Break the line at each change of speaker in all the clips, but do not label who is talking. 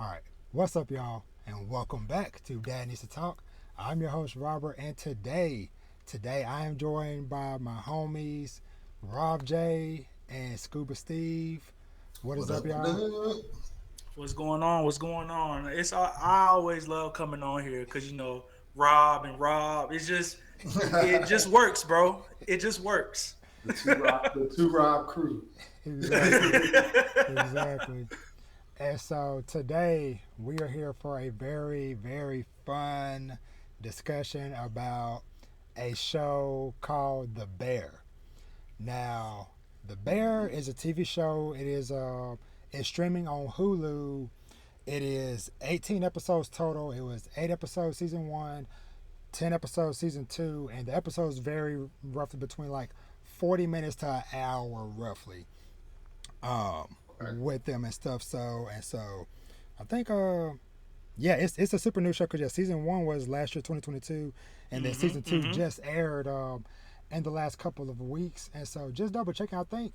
Alright, what's up, y'all? And welcome back to Dad Needs to Talk. I'm your host, Robert, and today I am joined by my homies, RobJ and Steve. What is up, y'all?
What's going on? What's going on? I always love coming on here because Rob and Rob. It just works, bro. It just works.
the two Rob crew.
Exactly, exactly. And so today we are here for a very, very fun discussion about a show called The Bear. Now, The Bear is a TV show. It's streaming on Hulu. It is 18 episodes total. It was 8 episodes season 1, 10 episodes season 2, and the episodes vary roughly between like 40 minutes to an hour roughly. With them and stuff. So I think yeah, it's a super new show because season 1 was last year 2022, and then season 2 just aired in the last couple of weeks. And so just double checking, I think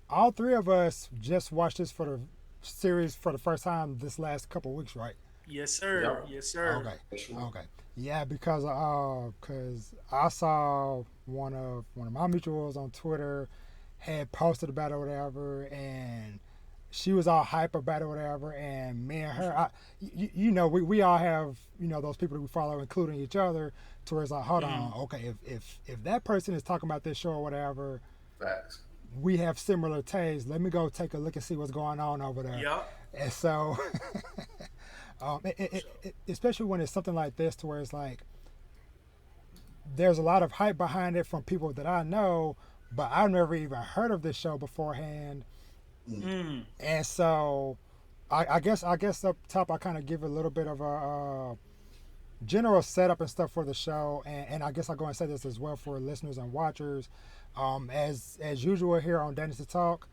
all three of us just watched this for the series for the first time this last couple of weeks, right?
Yes, sir.
Yep.
Yes, sir.
Okay. Yeah, because I saw one of my mutuals on Twitter had posted about it or whatever, and she was all hype about it or whatever, and me and her, we all have, those people that we follow, including each other, to where it's like, hold on, okay, if that person is talking about this show or whatever,
Facts.
we have similar tastes. Let me go take a look and see what's going on over there.
Yep.
And so, especially when it's something like this, to where it's like, there's a lot of hype behind it from people that I know, but I've never even heard of this show beforehand. And so, I guess up top I kind of give a little bit of a general setup and stuff for the show, and I guess I'll go and say this as well for listeners and watchers. As usual here on Dennis to Talk,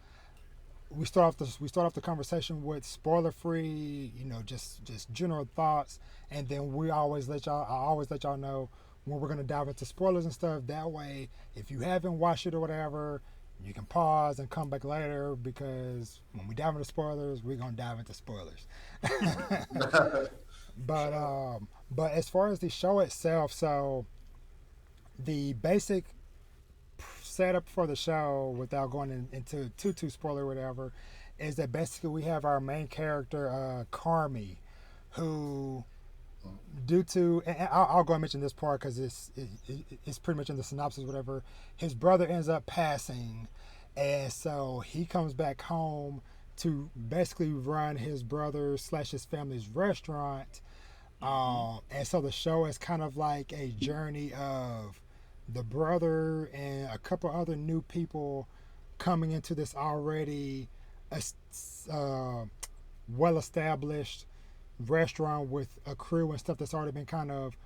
we start off the conversation with spoiler free, just general thoughts, and then I always let y'all know when we're gonna dive into spoilers and stuff. That way, if you haven't watched it or whatever, you can pause and come back later, because when we dive into spoilers, we're gonna dive into spoilers. But as far as the show itself, so the basic setup for the show, without going into too spoiler or whatever, is that basically we have our main character, Carmi, who, due to, and I'll go and mention this part because it's pretty much in the synopsis, whatever. His brother ends up passing, and so he comes back home to basically run his brother / his family's restaurant. And so the show is kind of like a journey of the brother and a couple other new people coming into this already well established restaurant with a crew and stuff that's already been kind of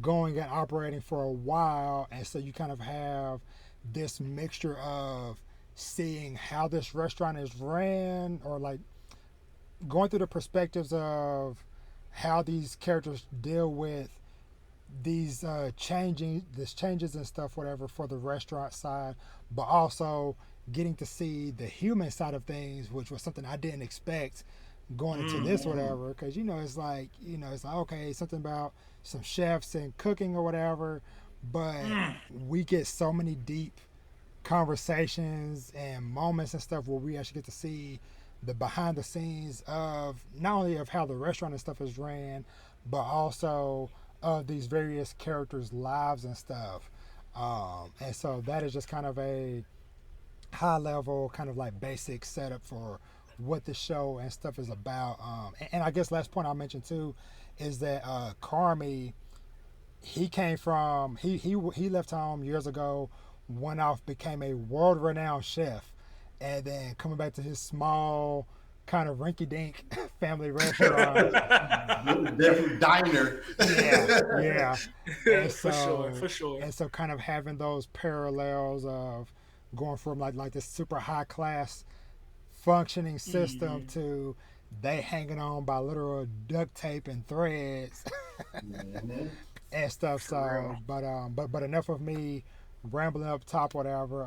going and operating for a while. And so you kind of have this mixture of seeing how this restaurant is ran, or like going through the perspectives of how these characters deal with these changes and stuff, whatever, for the restaurant side, but also getting to see the human side of things, which was something I didn't expect going into this, whatever, because it's like okay, something about some chefs and cooking or whatever, but we get so many deep conversations and moments and stuff where we actually get to see the behind the scenes of not only of how the restaurant and stuff is ran, but also of these various characters' lives and stuff. And so that is just kind of a high level, kind of like basic setup for what the show and stuff is about. And I guess last point I'll mention too is that Carmi, he left home years ago, went off, became a world renowned chef, and then coming back to his small kind of rinky dink family restaurant.
Definitely diner.
Yeah. And
For sure.
And so kind of having those parallels of going from like this super high class functioning system to they hanging on by literal duct tape and threads and stuff. So, but enough of me rambling up top, whatever.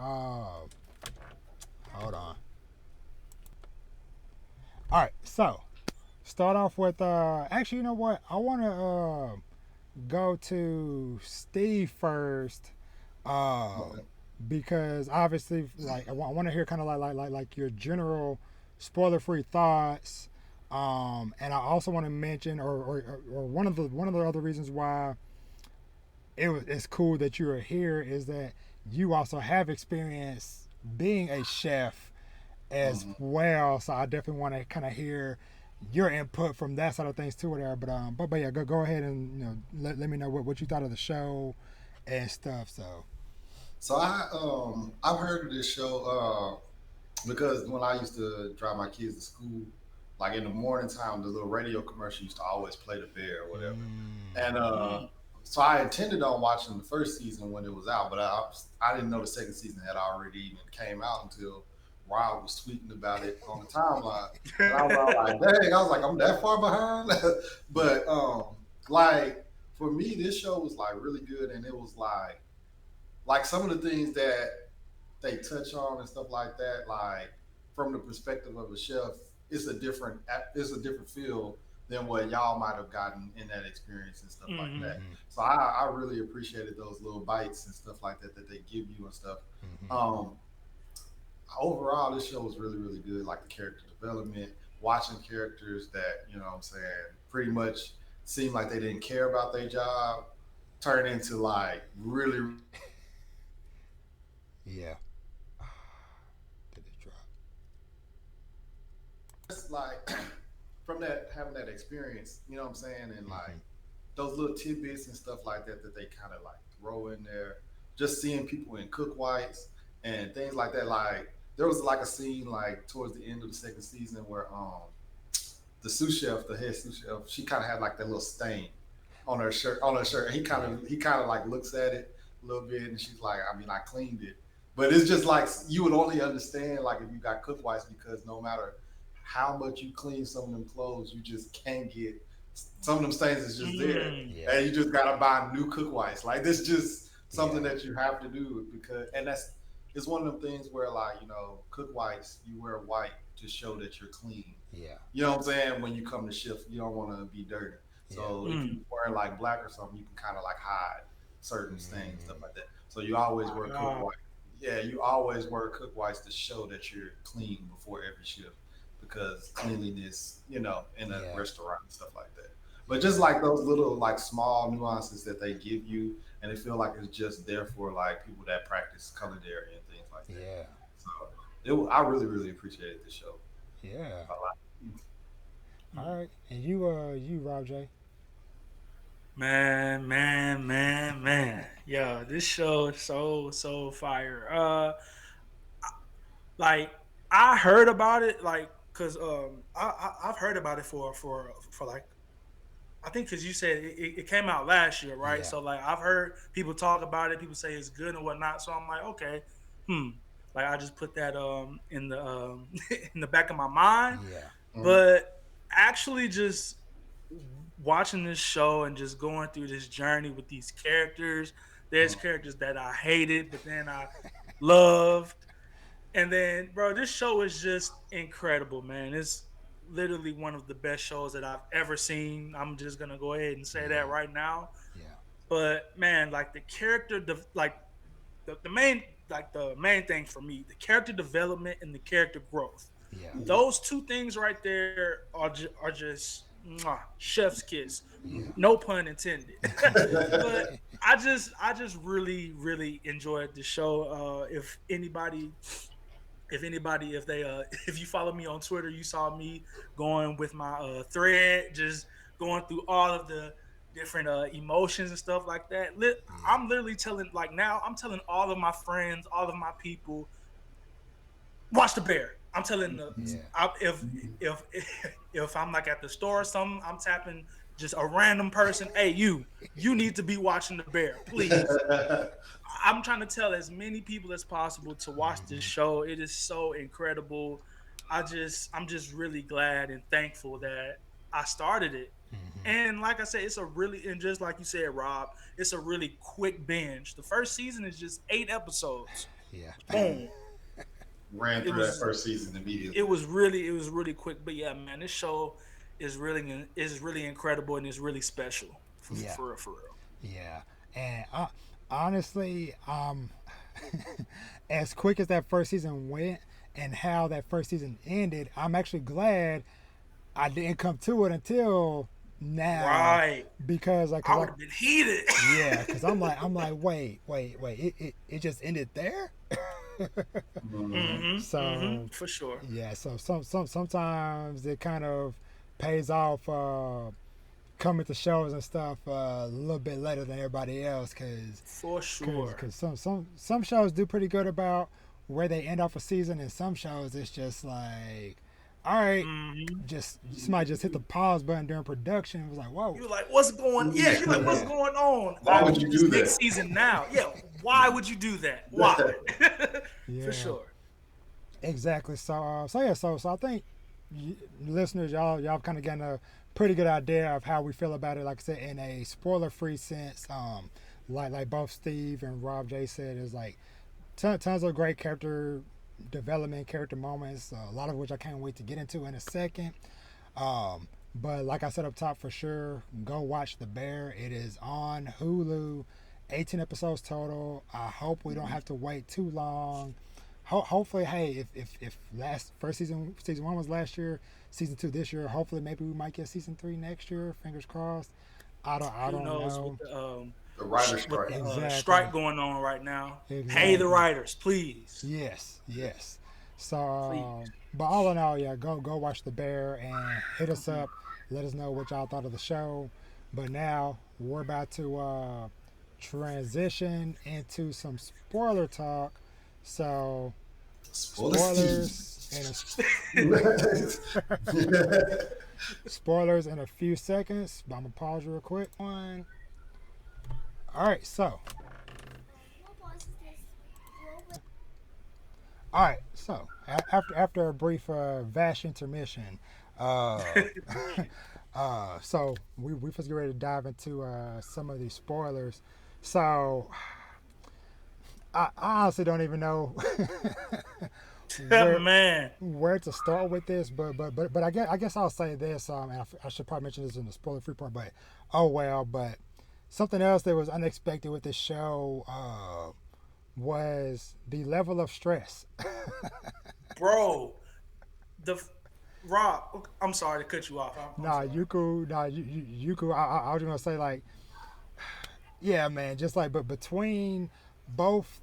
Hold on. All right, so start off with actually, you know what? I want to go to Steve first. Uh,
Okay.
because obviously, like I want to hear kind of like your general spoiler-free thoughts. And I also want to mention, or one of the other reasons why it's cool that you are here is that you also have experience being a chef as
Mhm.
well. So I definitely want to kind of hear your input from that side of things too. Whatever, but yeah, go ahead and let me know what you thought of the show and stuff. So
So I've heard of this show because when I used to drive my kids to school, like in the morning time, the little radio commercial used to always play the bear or whatever. And
Mm.
so I intended on watching the first season when it was out, but I didn't know the second season had already even came out until Rob was tweeting about it on the timeline. And I was all like, dang, I was like, I'm that far behind. But like for me, this show was like really good, and it was like some of the things that they touch on and stuff like that, like from the perspective of a chef, it's a different feel than what y'all might have gotten in that experience and stuff like
Hmm.
that.
mm-hmm,
So I really appreciated those little bites and stuff like that that they give you and stuff.
mm-hmm,
Um, Overall, this show was really really good. Like the character development, watching characters that what I'm saying pretty much seemed like they didn't care about their job turn into like really
yeah. Did it drop?
just like from that having that experience, you know what I'm saying, and
Mm-hmm,
like those little tidbits and stuff like that that they kind of like throw in there. Just seeing people in cook whites and things like that. Like there was like a scene like towards the end of the second season where the sous chef, the head sous chef, she kind of had like that little stain on her shirt. And
yeah,
he kind of like looks at it a little bit, and she's like, I mean, I cleaned it, but it's just like you would only understand like if you got cook whites because no matter how much you clean some of them clothes, you just can't get some of them stains is just there,
Mm.
yeah,
and you just gotta buy new cook whites. Like this, just something
yeah,
that you have to do because, and that's it's one of them things where like cook whites, you wear white to show that you're clean.
yeah,
You know what I'm saying? When you come to shift, you don't want to be dirty.
yeah.
So if
Mm.
you wear like black or something, you can kind of like hide certain stains, stuff
Mm,
like that. So you always wear cook
Wow.
white. Yeah, you always wear cook whites to show that you're clean before every shift because cleanliness, in a
yeah,
restaurant and stuff like that. But
yeah,
just like those little like small nuances that they give you, and it feel like it's just there for like people that practice culinary and things like that.
yeah,
So I really really appreciated the show
yeah.
a lot.
All right, and you Rob J.
Man, man, man, man. Yeah, this show is so fire. Like I heard about it, like, cause I've heard about it for like I think because you said it came out last year, right?
Yeah,
So like I've heard people talk about it, people say it's good and whatnot. So I'm like, okay, hmm. Like I just put that in the in the back of my mind,
yeah,
Mhm.
but actually just watching this show and just going through this journey with these characters. There's
Mhm.
characters that I hated, but then I loved. And then, bro, this show is just incredible, man. It's literally one of the best shows that I've ever seen. I'm just gonna go ahead and say that
yeah,
right now.
yeah,
But man, like the character, like the main, like the main thing for me, the character development and the character growth.
yeah,
Mhm.
Those two things right there are just mwah, chef's kiss.
yeah.
No pun intended. But I just really enjoyed the show. If they if you follow me on Twitter, you saw me going with my thread, just going through all of the different emotions and stuff like that.
Yeah,
I'm literally telling, like, now I'm telling all of my friends, all of my people, watch the bear. I'm telling the
yeah,
if if I'm like at the store or something, I'm tapping just a random person. Hey, you need to be watching the bear, please. I'm trying to tell as many people as possible to watch this
mm-hmm,
show. It is so incredible. I'm just really glad and thankful that I started it.
mm-hmm,
And like I said, it's a really, and just like you said, Rob, it's a really quick binge. The first season is just 8 episodes.
yeah,
Boom.
Ran
It
through that
was
first season
it
immediately.
was really it was really quick. But yeah, man, this show, is really incredible and is really special
Yeah,
for real.
yeah. And honestly, as quick as that first season went and how that first season ended, I'm actually glad I didn't come to it until now
Right.
because
I would have been heated.
yeah, because I'm like, wait, it just ended there. So
For sure.
yeah, so sometimes it kind of pays off coming to shows and stuff a little bit later than everybody else
For sure.
cause some shows do pretty good about where they end off a season, and some shows it's just like, all right,
Hmm.
just somebody just hit the pause button during production. It was like, whoa,
You're like, what's going? Yeah, you're like, what's
yeah,
going on?
Why
I
would
need
you
this
do
next
that?
season now. Yeah, why would you do that? Why? For
yeah,
sure.
exactly. So yeah, so I think listeners, y'all kind of getting a pretty good idea of how we feel about it. Like I said, in a spoiler-free sense, like both Steve and Rob J said, is like tons of great character development, character moments, a lot of which I can't wait to get into in a second. But like I said up top, for sure, go watch The Bear. It is on Hulu, 18 episodes total. I hope we don't have to wait too long. Hopefully, hey, if last first season one was last year, season two this year. Hopefully, maybe we might get season three next year. Fingers crossed. I
Who
don't
knows
know
The writer
with
strike.
the
exactly.
strike going on right now? Pay the
Exactly.
writers, please,
Yes, yes. So,
please.
but all in all, yeah, go watch The Bear and hit us up. Let us know what y'all thought of the show. But now we're about to transition into some spoiler talk. So,
Spoiler Steve.
spoilers spoilers in a few seconds. But I'm gonna pause real quick. One. All right, so all right, so after a brief vast intermission, uh, so we first get ready to dive into some of these spoilers. So I honestly don't even know where
Man,
where to start with this, but I guess I'll say this. And I should probably mention this in the spoiler free part, but oh well. But something else that was unexpected with this show was the level of stress.
bro, the Rob. I'm sorry to cut you off. I'm
Nah,
sorry.
you could, nah, you could. I was gonna say like, yeah, man, just like, but between both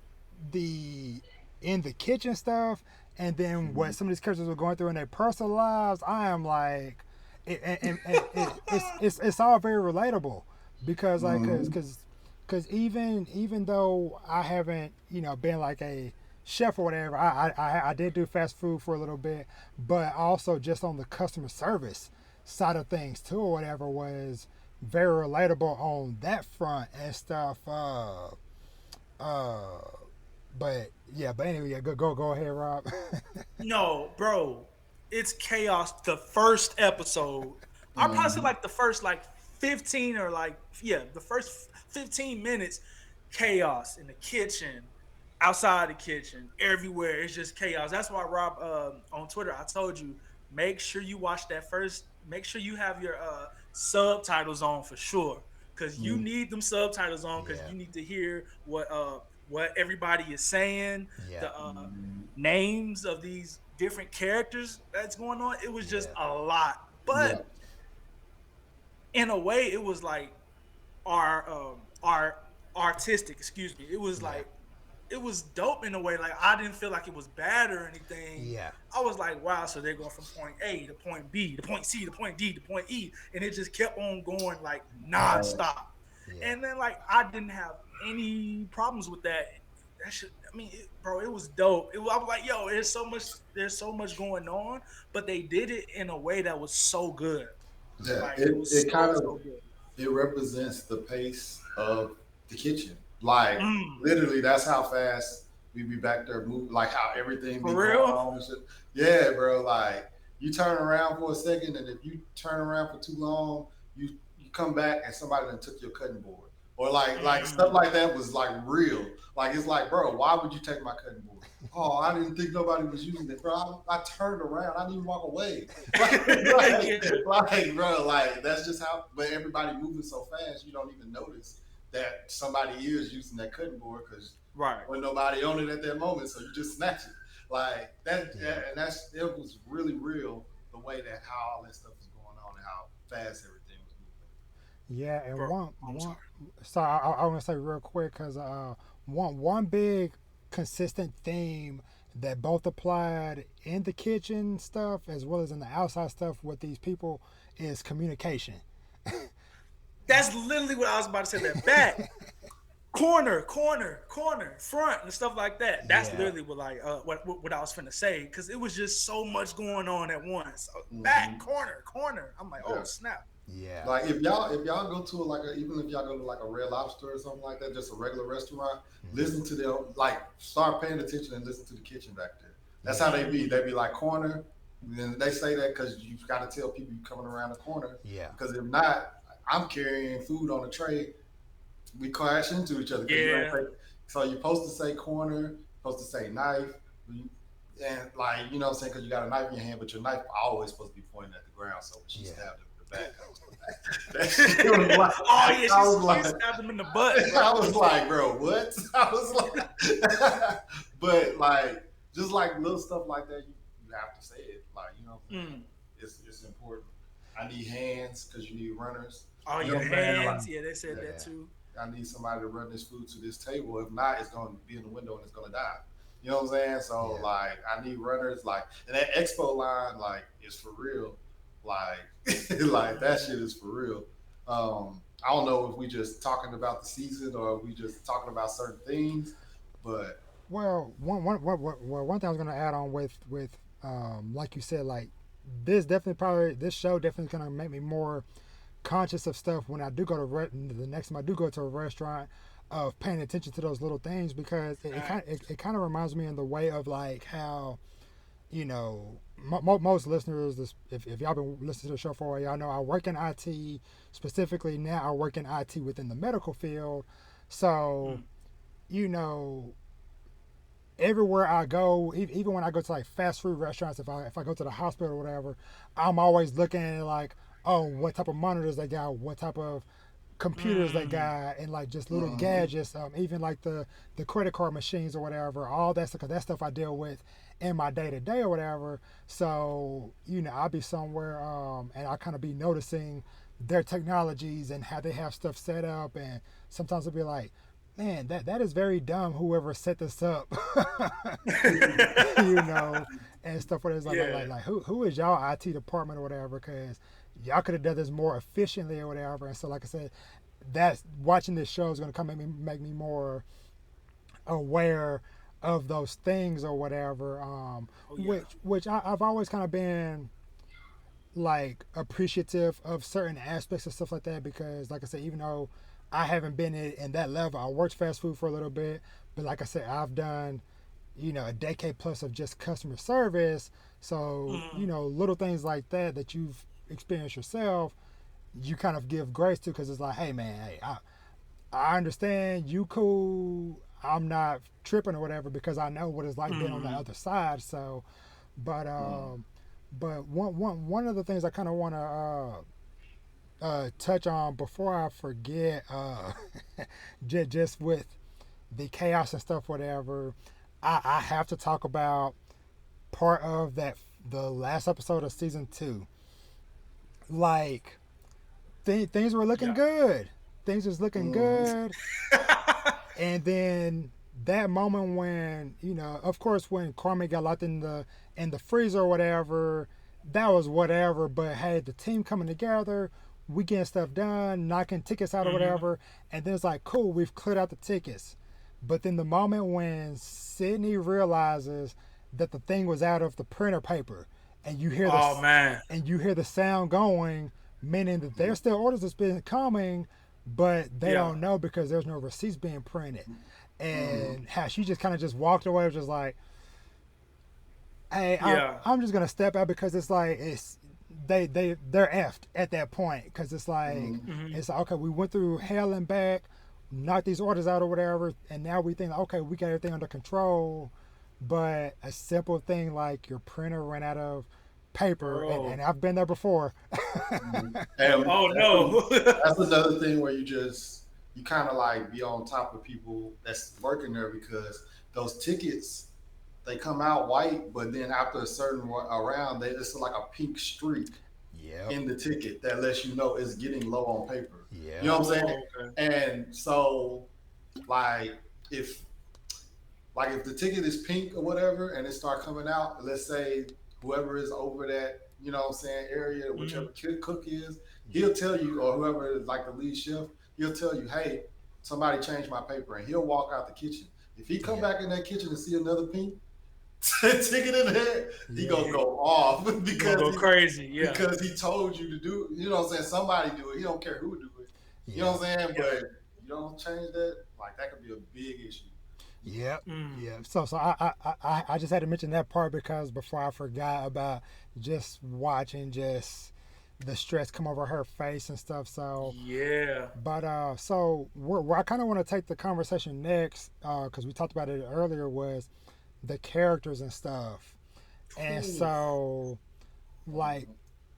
the in the kitchen stuff and then what some of these characters were going through in their personal lives, I am like, it's all very relatable because like, cause even though I haven't been like a chef or whatever, I did do fast food for a little bit, but also just on the customer service side of things too or whatever was very relatable on that front and stuff. Uh, but yeah, but anyway, yeah, go ahead, Rob.
No, bro, it's chaos. The first episode, I probably say like the first like 15 or like yeah, the first 15 minutes, chaos in the kitchen, outside the kitchen, everywhere. It's just chaos. That's why Rob on Twitter, I told you make sure you watch that first. Make sure you have your subtitles on for sure, because you need them subtitles on because
Yeah,
you need to hear what everybody is saying.
yeah,
The names of these different characters that's going on. It was just
yeah,
a lot,
Yeah.
but in a way, it was like our artistic. Excuse me. It was
yeah,
like it was dope in a way. Like I didn't feel like it was bad or anything.
yeah,
I was like, wow, so they're going from point A to point B to point C to point D to point E, and it just kept on going like
Right.
nonstop.
yeah,
And then like I didn't have any problems with that. That should, I mean, bro, it was dope. I was like, yo, there's so much going on, but they did it in a way that was so good.
Yeah.
Like it
It
was
it kind
so
of
good.
it represents the pace of the kitchen. Like
Mm,
literally, that's how fast we be back there moving. Like how everything be
for
going
real?
on and shit. Yeah, bro. Like you turn around for a second, and if you turn around for too long, you come back and somebody done took your cutting board, or like stuff
Mm,
like that was like real. Like it's like, bro, why would you take my cutting board? oh, I didn't think nobody was using it, bro. I turned around. I didn't even walk away. Bro, like that's just how. But everybody moving so fast, you don't even notice that somebody is using that cutting board because when nobody on it at that moment, so you just snatch it like that. And it was really real the way that how all that stuff was going on and how fast everything was moving.
Yeah, and
Bro,
one. Sorry, I want to say real quick because one big consistent theme that both applied in the kitchen stuff as well as in the outside stuff with these people is communication.
That's literally what I was about to say. That back, corner, front, and stuff like that. That's literally what what I was finna say because it was just so much going on at once. Back, corner. I'm like, oh snap.
Yeah.
Like if y'all go to even if y'all go to like a Red Lobster or something like that, just a regular restaurant, listen to them, like start paying attention and listen to the kitchen back there. That's how they be. They be like corner. And they say that because you've got to tell people you're coming around the corner.
Yeah.
Because if not, I'm carrying food on a tray. We crash into each other.
Yeah.
So you're supposed to say corner, supposed to say knife, and like you know what I'm saying, because you got a knife in your hand, but your knife always supposed to be pointing at the ground. So when she stabbed him in the back, I was like,
she stabbed him in the butt. Bro.
I was like, bro, what? I was like, but like just like little stuff like that, you have to say it. Like you know, what I'm saying? It's important. I need hands because you need runners.
Oh,
you know
hands. Like, they said that too.
I need somebody to run this food to this table. If not, it's going to be in the window and it's going to die. You know what I'm saying? So, like, I need runners. Like, and that expo line, like, is for real. Like, like that shit is for real. I don't know if we just talking about the season or if we just talking about certain things, but.
Well, one thing I was going to add on with like you said, like, this show definitely going to make me more conscious of stuff when I do go to the next time I do go to a restaurant, of paying attention to those little things because it kind of reminds me in the way of like how, you know, most listeners, if y'all been listening to the show for a while, y'all know I work in IT. Specifically now I work in IT within the medical field. So, you know, everywhere I go, even when I go to like fast food restaurants, if I go to the hospital or whatever, I'm always looking at like, oh, what type of monitors they got, what type of computers they got, and like just little gadgets, even like the credit card machines or whatever, all that stuff, because that stuff I deal with in my day-to-day or whatever. So, you know, I'll be somewhere and I'll kind of be noticing their technologies and how they have stuff set up, and sometimes I'll be like, man, that is very dumb, whoever set this up. You know, and stuff where it's like who is y'all IT department or whatever, because y'all could have done this more efficiently or whatever. And so, like I said, that's watching this show is going to come make me more aware of those things or whatever. Which I've always kind of been like appreciative of certain aspects of stuff like that, because, like I said, even though I haven't been in that level, I worked fast food for a little bit, but like I said, I've done, you know, a decade plus of just customer service. So, you know, little things like that you've experience yourself, you kind of give grace to, because it's like, hey man, I understand, you cool, I'm not tripping or whatever, because I know what it's like being on the other side. So but one of the things I kind of want to touch on before I forget, just with the chaos and stuff whatever, I have to talk about part of the last episode of season 2. Like, things were looking good. Things was looking good. And then that moment when, you know, of course, when Carmen got locked in the freezer or whatever, that was whatever. But hey, the team coming together, we getting stuff done, knocking tickets out or whatever. And then it's like, cool, we've cleared out the tickets. But then the moment when Sydney realizes that the thing was out of the printer paper, and you hear and you hear the sound going, meaning that there's still orders that's been coming, but they don't know because there's no receipts being printed. And how she just kind of just walked away, just like, hey, I'm just gonna step out, because it's like they're effed at that point, because it's like it's like, okay, we went through hell and back, knocked these orders out or whatever, and now we think, okay, we got everything under control. but a simple thing like your printer ran out of paper,
Bro.
and I've been there before.
And
Oh no.
that's another thing where you kind of like be on top of people that's working there because those tickets they come out white, but then after a certain around, they it's like a pink streak
Yep.
in the ticket that lets you know it's getting low on paper.
Yeah.
You know what I'm saying?
Oh, okay.
And so, like, if if the ticket is pink or whatever, and it start coming out, let's say whoever is over that, you know what I'm saying, area, whichever cook is, he'll tell you, or whoever is like the lead chef, he'll tell you, hey, somebody changed my paper, and he'll walk out the kitchen. If he come back in that kitchen and see another pink ticket in there, he gonna go off because
Go crazy, yeah.
because he told you to do. You know what I'm saying? Somebody do it. He don't care who do it. You know what I'm saying? But you don't change that. Like that could be a big issue.
Yep. Yeah. So I just had to mention that part because before I forgot about just watching just the stress come over her face and stuff. So
yeah.
But so where I kind of want to take the conversation next, because we talked about it earlier, was the characters and stuff. And so, like,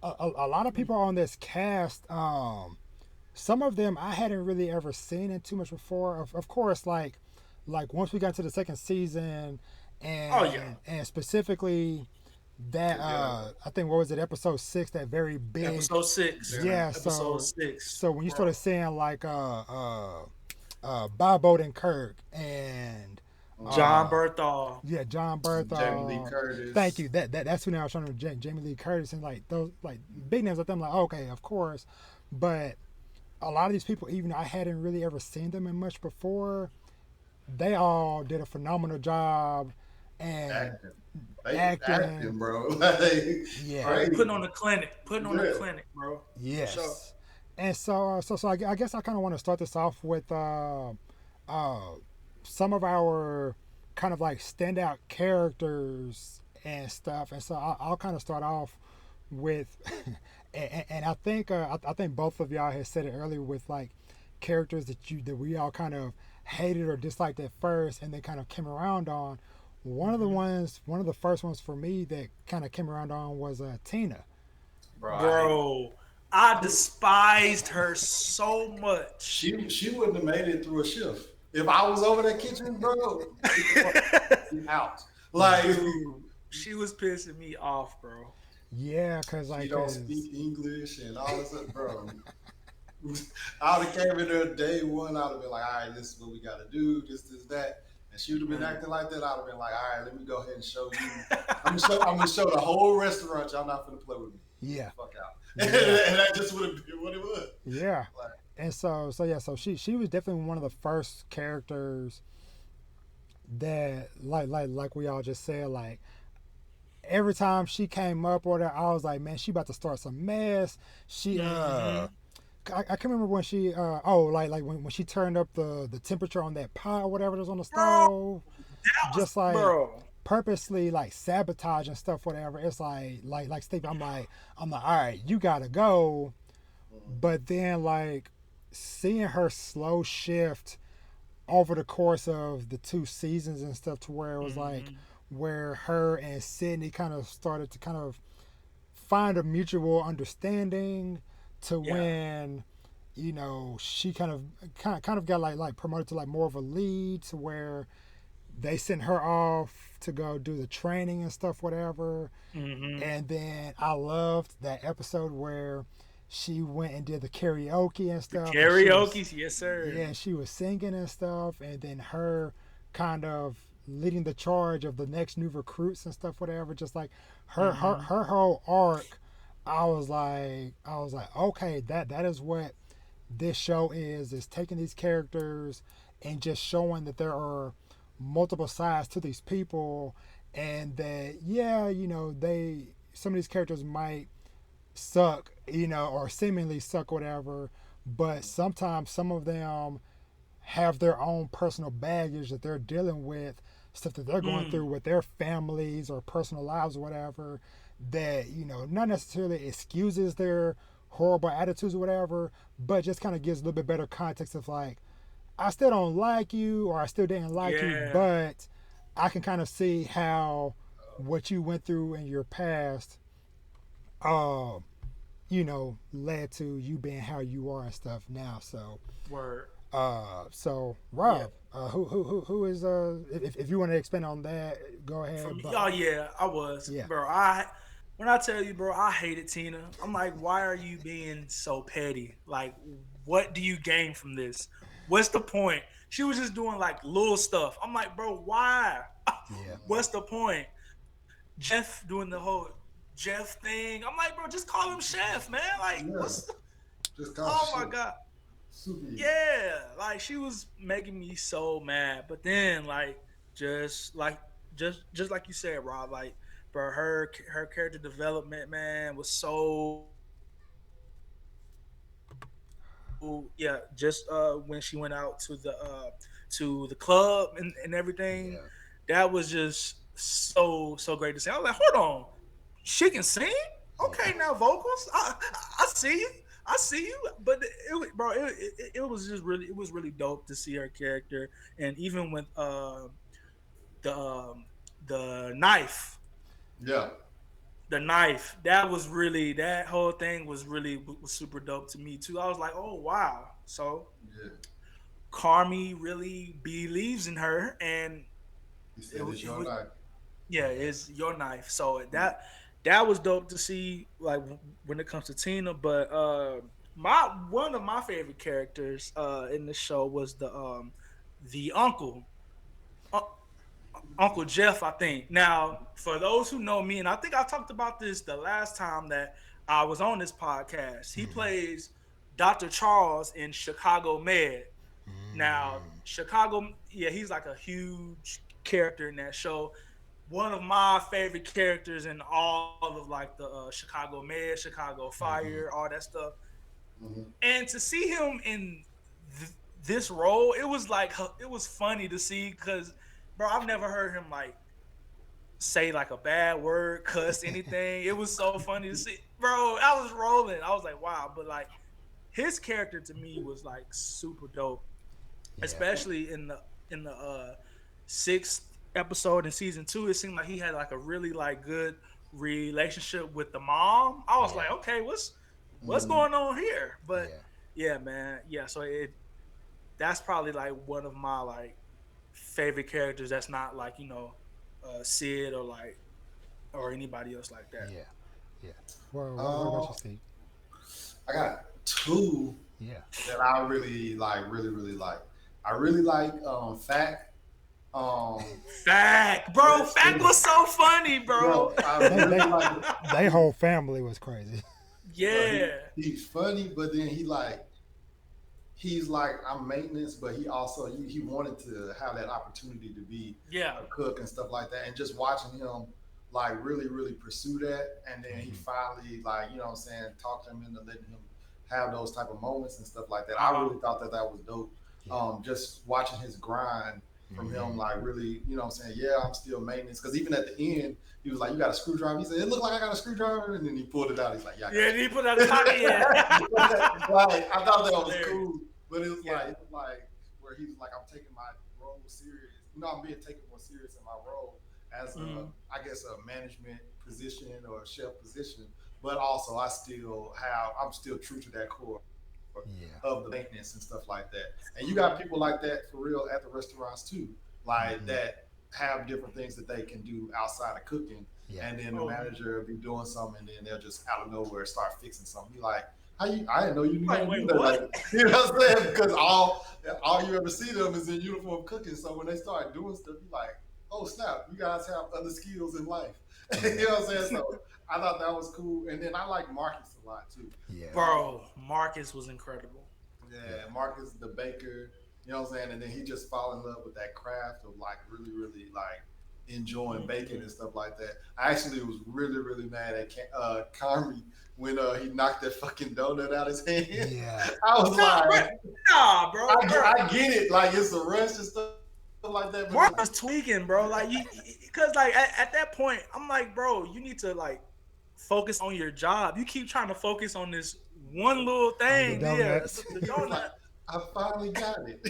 a lot of people on this cast, some of them I hadn't really ever seen it too much before. Of course, like once we got to the second season, and specifically that I think what was it, episode 6, that very big
episode 6.
Yeah,
episode 6.
So when you started seeing like Bob Odenkirk and
John Berthal.
Yeah, John Berthal.
Jamie Lee Curtis.
Thank you. That's who now I was trying to remember. Jamie Lee Curtis and like those like big names like them. Like okay, of course, but a lot of these people, even though I hadn't really ever seen them in much before, they all did a phenomenal job and acting,
bro.
Yeah,
putting on the clinic, bro.
Yes. So. And so I guess I kind of want to start this off with some of our kind of like standout characters and stuff. And so I'll kind of start off with, and I think both of y'all had said it earlier with like characters that we all kind of hated or disliked at first, and they kind of came around on. One of the first ones for me that kind of came around on was Tina.
Bro, I despised her so much.
She wouldn't have made it through a shift. If I was over that kitchen, bro, out. Like
she was pissing me off, bro.
Yeah, cause like
she don't speak English and all this stuff, bro. I would have came in there day one. I'd have been like, all right, this is what we got to do. This, that. And she would have been acting like that. I'd have been like, all right, let me go ahead and show you. I'm gonna show the whole restaurant y'all not gonna play with me.
Yeah.
Fuck out. Yeah. And that just would have been what it was.
Yeah. Like, and so she was definitely one of the first characters that like we all just said, like every time she came up or that, I was like, man, she about to start some mess. She I can't remember when she like when she turned up the temperature on that pot or whatever that was on the stove. Just like purposely like sabotage and stuff, whatever. It's like Steve, I'm like, all right, you gotta go. But then like seeing her slow shift over the course of the 2 seasons and stuff to where it was like where her and Sydney kind of started to kind of find a mutual understanding to when, you know, she kind of got like promoted to like more of a lead to where they sent her off to go do the training and stuff, whatever. And then I loved that episode where she went and did the karaoke and stuff.
The karaoke, yes, sir.
Yeah, she was singing and stuff, and then her kind of leading the charge of the next new recruits and stuff, whatever. Just like her whole arc, I was like, okay, that is what this show is taking these characters and just showing that there are multiple sides to these people, and that you know, some of these characters might suck, you know, or seemingly suck, whatever, but sometimes some of them have their own personal baggage that they're dealing with, stuff that they're going through with their families or personal lives or whatever, that, you know, not necessarily excuses their horrible attitudes or whatever, but just kind of gives a little bit better context of like, I still don't like you, or I still didn't like you, but I can kind of see how what you went through in your past, uh, led to you being how you are and stuff now. So,
Word.
so
Yeah.
Rob, who is if you want to expand on that, go
For
ahead.
me,
But
oh yeah, I was,
yeah,
bro. When I tell you, bro, I hated Tina. I'm like, why are you being so petty? Like, what do you gain from this? What's the point? She was just doing like little stuff. I'm like, bro, why?
yeah,
What's the point? Jeff doing the whole Jeff thing. I'm like, bro, just call him Chef, man. Like,
Yeah,
what's?
just call
Oh my
shit.
god.
Super easy.
Yeah, like she was making me so mad. But then, like, just like just like you said, Rob, like, bro, her character development, man, was so yeah. Just when she went out to the club and everything,
yeah,
that was just so great to see. I was like, hold on, she can sing?
yeah,
Okay, now vocals. I see you. I see you. But bro, it was just really it was really dope to see her character, and even with the um, the knife,
Yeah,
the knife that was really that whole thing was really was super dope to me too. I was like, oh wow, so
yeah.
Carmi really believes in her, and
He
it,
said it's
it
your life.
yeah,
yeah,
it's your knife. So that was dope to see. Like when it comes to Tina, but my one of my favorite characters in the show was the uncle, uh, Uncle Jeff. I think. Now, for those who know me, and I think I talked about this the last time that I was on this podcast. He
mm-hmm.
plays Dr. Charles in Chicago Med. Now,
Mm,
Chicago, yeah, he's like a huge character in that show. One of my favorite characters in all of like the Chicago Med, Chicago Fire,
mm-hmm.
all that stuff.
Mm-hmm.
And to see him in th- this role, it was like it was funny to see because, bro, I've never heard him like say like a bad word, cuss anything. It was so funny to see, bro. I was rolling. I was like, wow. But like his character to me was like super dope,
Yeah,
especially in the sixth episode in season two. It seemed like he had like a really like good relationship with the mom. I was like,
yeah,
okay, what's
Mm-hmm.
going on here? But
yeah,
yeah, man, yeah. So that's probably like one of my like favorite characters. That's not like Sid or like or anybody else like that.
yeah, yeah. What about you,
Um,
Steve?
I got two
Yeah.
that I really like, really like. I really like Fact. Um,
Fact, bro. Fact was so funny, bro.
bro, I
They
really
they
like.
they whole family was crazy.
Bro,
Yeah.
he's funny, but then he's like I'm maintenance, but he also he wanted to have that opportunity to be
Yeah.
a cook and stuff like that, and just watching him like really pursue that, and then he
Mm-hmm.
finally like what I'm saying talked him into letting him have those type of moments and stuff like that. I
Uh-huh.
really thought that that was dope.
Yeah.
Just watching his grind from him,
Mm-hmm.
like really, what I'm saying, yeah, I'm still maintenance. Because even at the end, he was like, "You got a screwdriver?" He said, "It looked like I got a screwdriver," and then he pulled it out. He's like, "Yeah, I
Yeah,
got
and he put out his pocket. Yeah.
like I thought that was
Hilarious.
cool, but
Yeah.
it was like where he was like, I'm taking my role serious. I'm being taken more serious in my role as
Mm-hmm.
I guess a management position or a chef position, but also I'm still true to that core
Yeah.
of the maintenance and stuff like that. And you got people like that for real at the restaurants too, like
Mm-hmm.
that have different things that they can do outside of cooking.
Yeah.
And then the
Oh,
manager will be doing something, and then they'll just out of nowhere start fixing something. You like, how you? I didn't know you knew how
like,
to do
wait,
that.
what?
Like, you know what I'm saying? Because all you ever see them is in uniform cooking. So when they start doing stuff, you like, oh snap, you guys have other skills in life. You know what I'm saying? So I thought that was cool. And then I like Marcus a lot too.
Yeah.
Bro, Marcus was incredible.
Yeah, Marcus the baker, you know what I'm saying? And then he just fall in love with that craft of like really like enjoying baking and stuff like that. I actually was really mad at Carmi when he knocked that fucking donut out his hand.
Yeah.
I was
Nah, bro.
like,
Nah, bro.
I get it, like it's a rush and stuff like that, but
Mark was tweaking, bro. Like because like at that point, I'm like, bro, you need to like focus on your job. You keep trying to focus on this one little
On the
thing there,
donuts.
the
he was like,
donut.
I finally got it.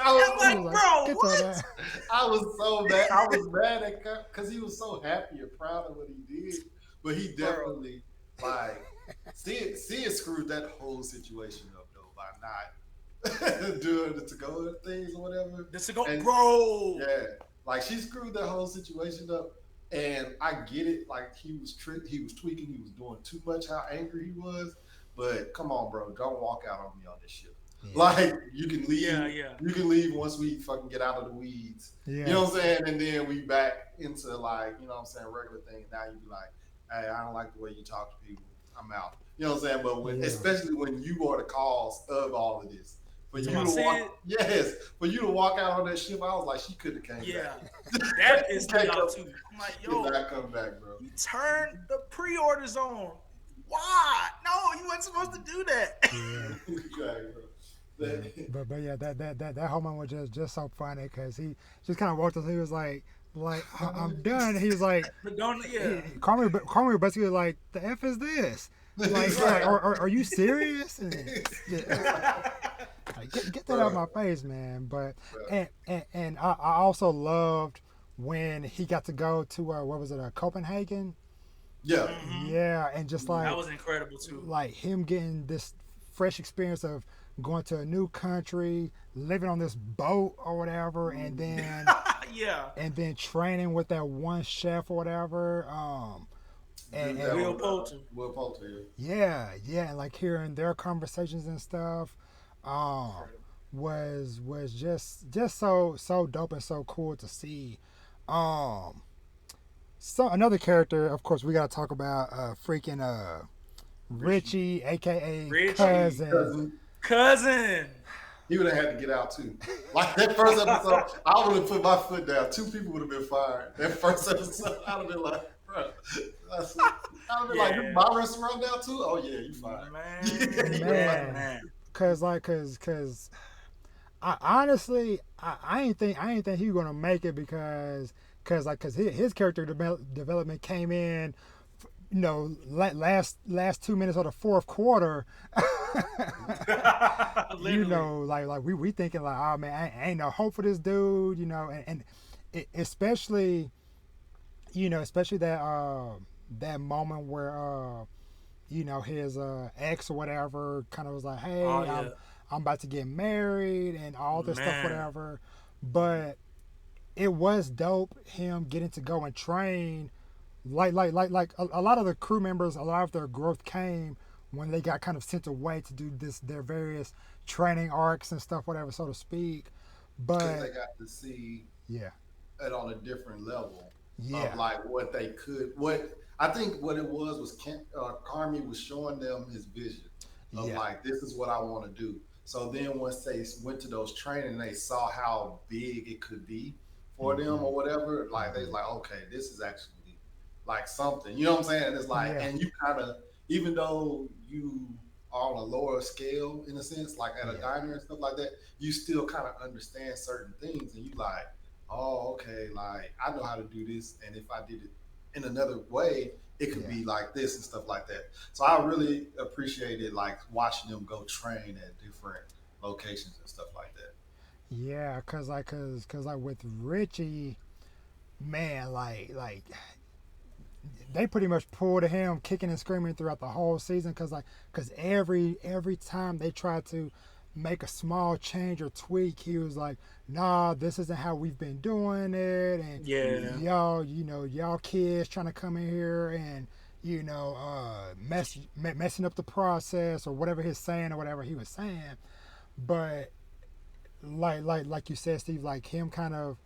I'm like, bro,
Get
what?
that.
I was so mad. I was mad at because he was so happy and proud of what he did. But he
Bro.
definitely like Sid screwed that whole situation up though by not doing the to-go things or whatever.
This to go,
And
bro.
yeah, like she screwed that whole situation up. And I get it, like he was tweaking, he was doing too much, how angry he was. But come on, bro, don't walk out on me on this shit. Yeah. Like you can leave, you can leave once we fucking get out of the weeds. Yeah. You know what I'm saying? And then we back into like, you know what I'm saying, regular thing. And now you be like, hey, I don't like the way you talk to people. I'm out. You know what I'm saying? But especially when you are the cause of all of this. For you to walk out on that ship, I was like, she could have came back.
That is me out too. I'm like, yo,
not come back, bro.
You turned the pre-orders on. Why? No, you weren't supposed to do that.
Yeah. Exactly, bro.
But yeah, that whole moment was just so funny because he just kind of walked us. He was like I'm done. He was like, Carmen basically like, the F is this? Like, are you serious? And, like, get that out of my face, man. But and I also loved when he got to go to what was it, Copenhagen?
Yeah.
Yeah, and just like
that was incredible too.
Like him getting this fresh experience of going to a new country, living on this boat or whatever, and then and then training with that one chef or whatever. And
Will Poulter.
Yeah, and like hearing their conversations and stuff, was just so dope and so cool to see. So another character, of course, we gotta talk about freaking Richie, aka
Cousin.
He would have had to get out too. Like that first episode, I would have put my foot down. 2 people would have been fired. That first episode, I'd have been like, bro. I'd have been like, my restaurant now too? Oh yeah, you fired.
Man. Cause I honestly I ain't think he was gonna make it because his character development came in, you know, last 2 minutes of the fourth quarter. You know, like we thinking like, oh man, ain't no hope for this dude, you know, and especially that moment where you know, his ex or whatever kind of was like, hey, I'm about to get married and all this stuff, whatever. But it was dope him getting to go and train. Like a lot of the crew members, a lot of their growth came when they got kind of sent away to do their various training arcs and stuff, whatever, so to speak. But
they got to see it on a different level of like what they could. What I think what it was Carmi was showing them his vision of like, this is what I want to do. So then once they went to those training, they saw how big it could be for them or whatever. Like they was like, okay, this is actually like something, you know what I'm saying? It's like, and you kind of, even though you are on a lower scale in a sense, like at a diner and stuff like that, you still kind of understand certain things, and you like, oh, okay, like I know how to do this, and if I did it in another way, it could be like this and stuff like that. So I really appreciated like watching them go train at different locations and stuff like that.
Yeah, cause with Richie, man, like they pretty much pulled him kicking and screaming throughout the whole season, cause every time they tried to make a small change or tweak, he was like, nah, this isn't how we've been doing it, and y'all kids trying to come in here and messing up the process or whatever he's saying or whatever he was saying. But like you said, Steve, like him kind of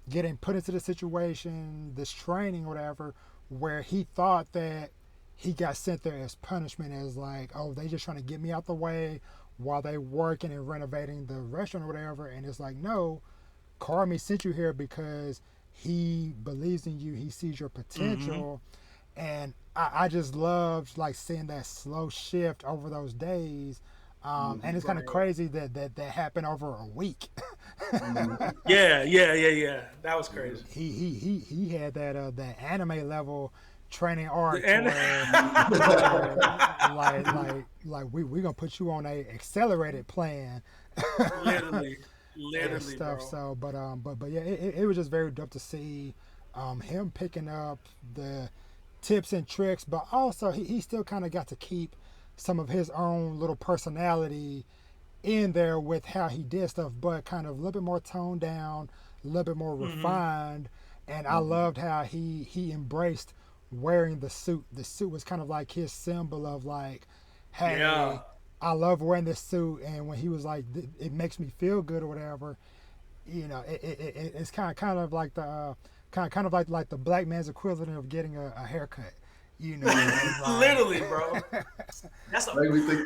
getting put into the situation, this training or whatever, where he thought that he got sent there as punishment, as like, oh, they just trying to get me out the way while they working and renovating the restaurant or whatever. And it's like, no, Carmi sent you here because he believes in you, he sees your potential. And I just loved like seeing that slow shift over those days. And it's kind of crazy that happened over a week.
Yeah. That was crazy.
He had that anime level training arc like we gonna put you on a accelerated plan,
Literally,
and
literally,
stuff.
bro.
So, but yeah, it was just very dope to see him picking up the tips and tricks, but also he still kind of got to keep some of his own little personality in there with how he did stuff, but kind of a little bit more toned down, a little bit more
Hmm.
refined. And I
Mhm.
loved how he embraced wearing the suit. The suit was kind of like his symbol of like,
Yeah.
hey, I love wearing this suit. And when he was like, it makes me feel good or whatever, it's kind of like the kind of like the black man's equivalent of getting a haircut. You know,
Mhm.
it's like
Literally, bro. That's a
Make me think.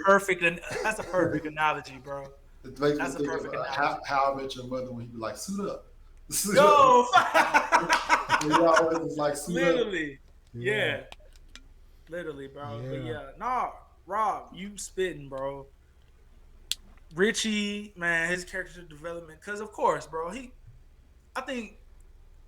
that's a perfect analogy, bro.
It makes me
That's a
think of
perfect analogy.
how I met your mother when he be like, suit up. Suit up.
Yo,
And he always was like, suit up.
literally,
yeah,
yeah, literally, bro. But
yeah,
yeah, nah, Rob, you spitting, bro. Richie, man, his character development, because of course, bro, I think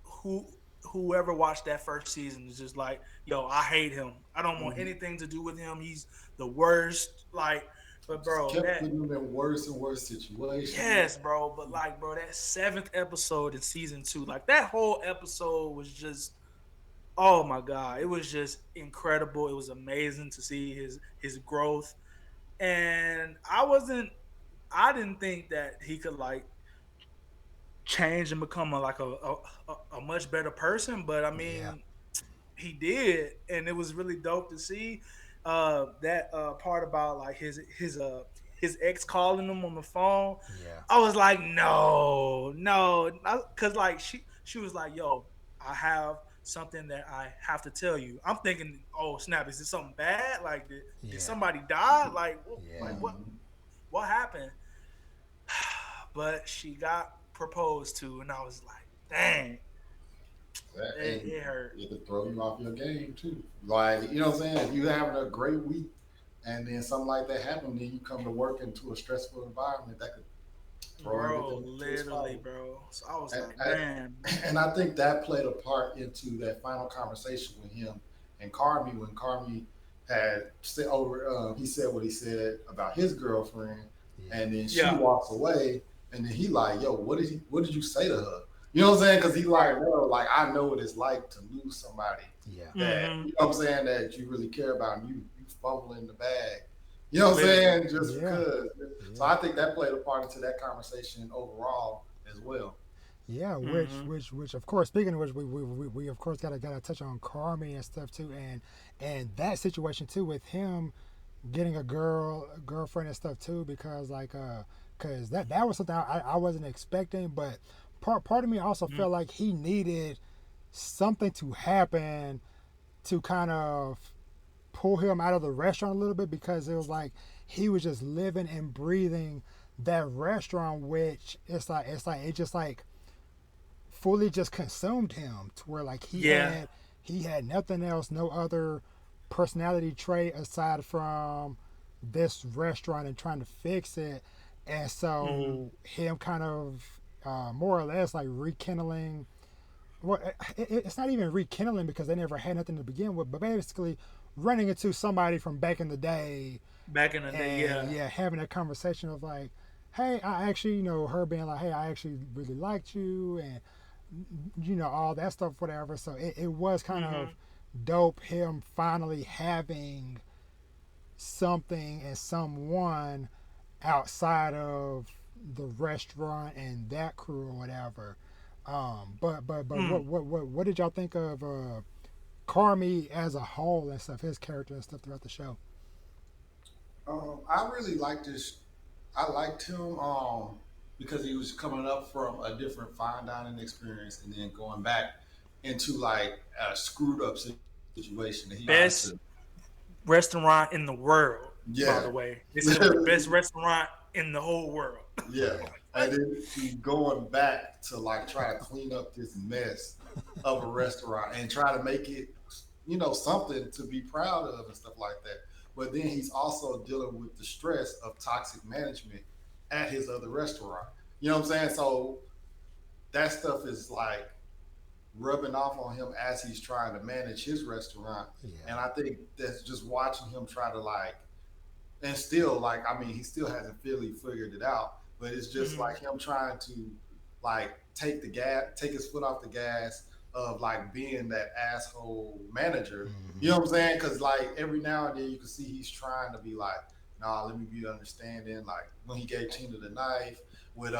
who whoever watched that first season is just like, yo, I hate him. I don't want
Mhm.
anything to do with him. He's the worst. Like, but
Just
bro,
kept
that
putting him in worse and worse situations.
yes, bro. But like, bro, that seventh episode in season two, like that whole episode was just, oh my god, it was just incredible. It was amazing to see his growth, and I didn't think that he could like change and become a much better person. But I
yeah,
mean, he did, and it was really dope to see that part about like his ex calling him on the phone.
yeah,
I was like, no, no, because like she was like, yo, I have something that I have to tell you. I'm thinking, oh snap, is this something bad? Like, did
yeah,
somebody die? Like
yeah,
Mhm.
what happened? But she got proposed to, and I was like, dang,
And
it hurt.
it could throw you off your game too. Like, you know what I'm saying? If you having a great week and then something like that happened, then you come to work into a stressful environment that could throw
Bro,
everything into its
literally,
fire.
bro. So I was
And,
like, man,
and I think that played a part into that final conversation with him and Carmi when Carmi had said over, he said what he said about his girlfriend,
yeah,
and then she
yeah,
walks away, and then he like, yo, what did you say to her? You know what I'm saying? Because he like,
right.
bro, like I know what it's like to lose somebody
yeah,
that
Mm-hmm.
you know what I'm saying that you really care about, and you fumble in the bag. You know what I'm
Literally.
saying? Just
yeah,
because. So
yeah.
I think that played a part into that conversation overall as well.
Yeah,
Mm-hmm.
which of course, speaking of which, we of course gotta touch on Carmi and stuff too, and that situation too with him getting a girlfriend and stuff too, because like cause that was something I wasn't expecting, but part of me also
Mm-hmm.
felt like he needed something to happen to kind of pull him out of the restaurant a little bit, because it was like he was just living and breathing that restaurant, which it's like it just like fully just consumed him to where like
Yeah.
he had nothing else, no other personality trait aside from this restaurant and trying to fix it. And
Mm-hmm.
so him kind of more or less like rekindling, well, it's not even rekindling because they never had nothing to begin with, but basically running into somebody from back in the day,
Back in the day,
and
yeah.
yeah, having a conversation of like, hey, I actually, her being like, hey, I actually really liked you, and all that stuff, whatever. So it was kind
Mm-hmm.
of dope him finally having something and someone outside of the restaurant and that crew or whatever. But
Mm.
what did y'all think of Carmi as a whole and stuff, his character and stuff throughout the show?
I really liked this. I liked him because he was coming up from a different fine dining experience and then going back into like a screwed up situation that he tried to.
Best restaurant in the world, by
Yeah.
the way. They said it was the best restaurant in the whole world.
Yeah.
Yeah,
And then he's going back to like try to clean up this mess of a restaurant and try to make it, something to be proud of and stuff like that. But then he's also dealing with the stress of toxic management at his other restaurant. You know what I'm saying? So that stuff is like rubbing off on him as he's trying to manage his restaurant.
yeah,
And I think that's just watching him try to like, and still like, I mean, he still hasn't fully figured it out, but it's just like him trying to like take his foot off the gas of like being that asshole manager. You know what I'm saying? Because like every now and then you can see he's trying to be like, nah, let me be understanding. Like when he gave Tina the knife with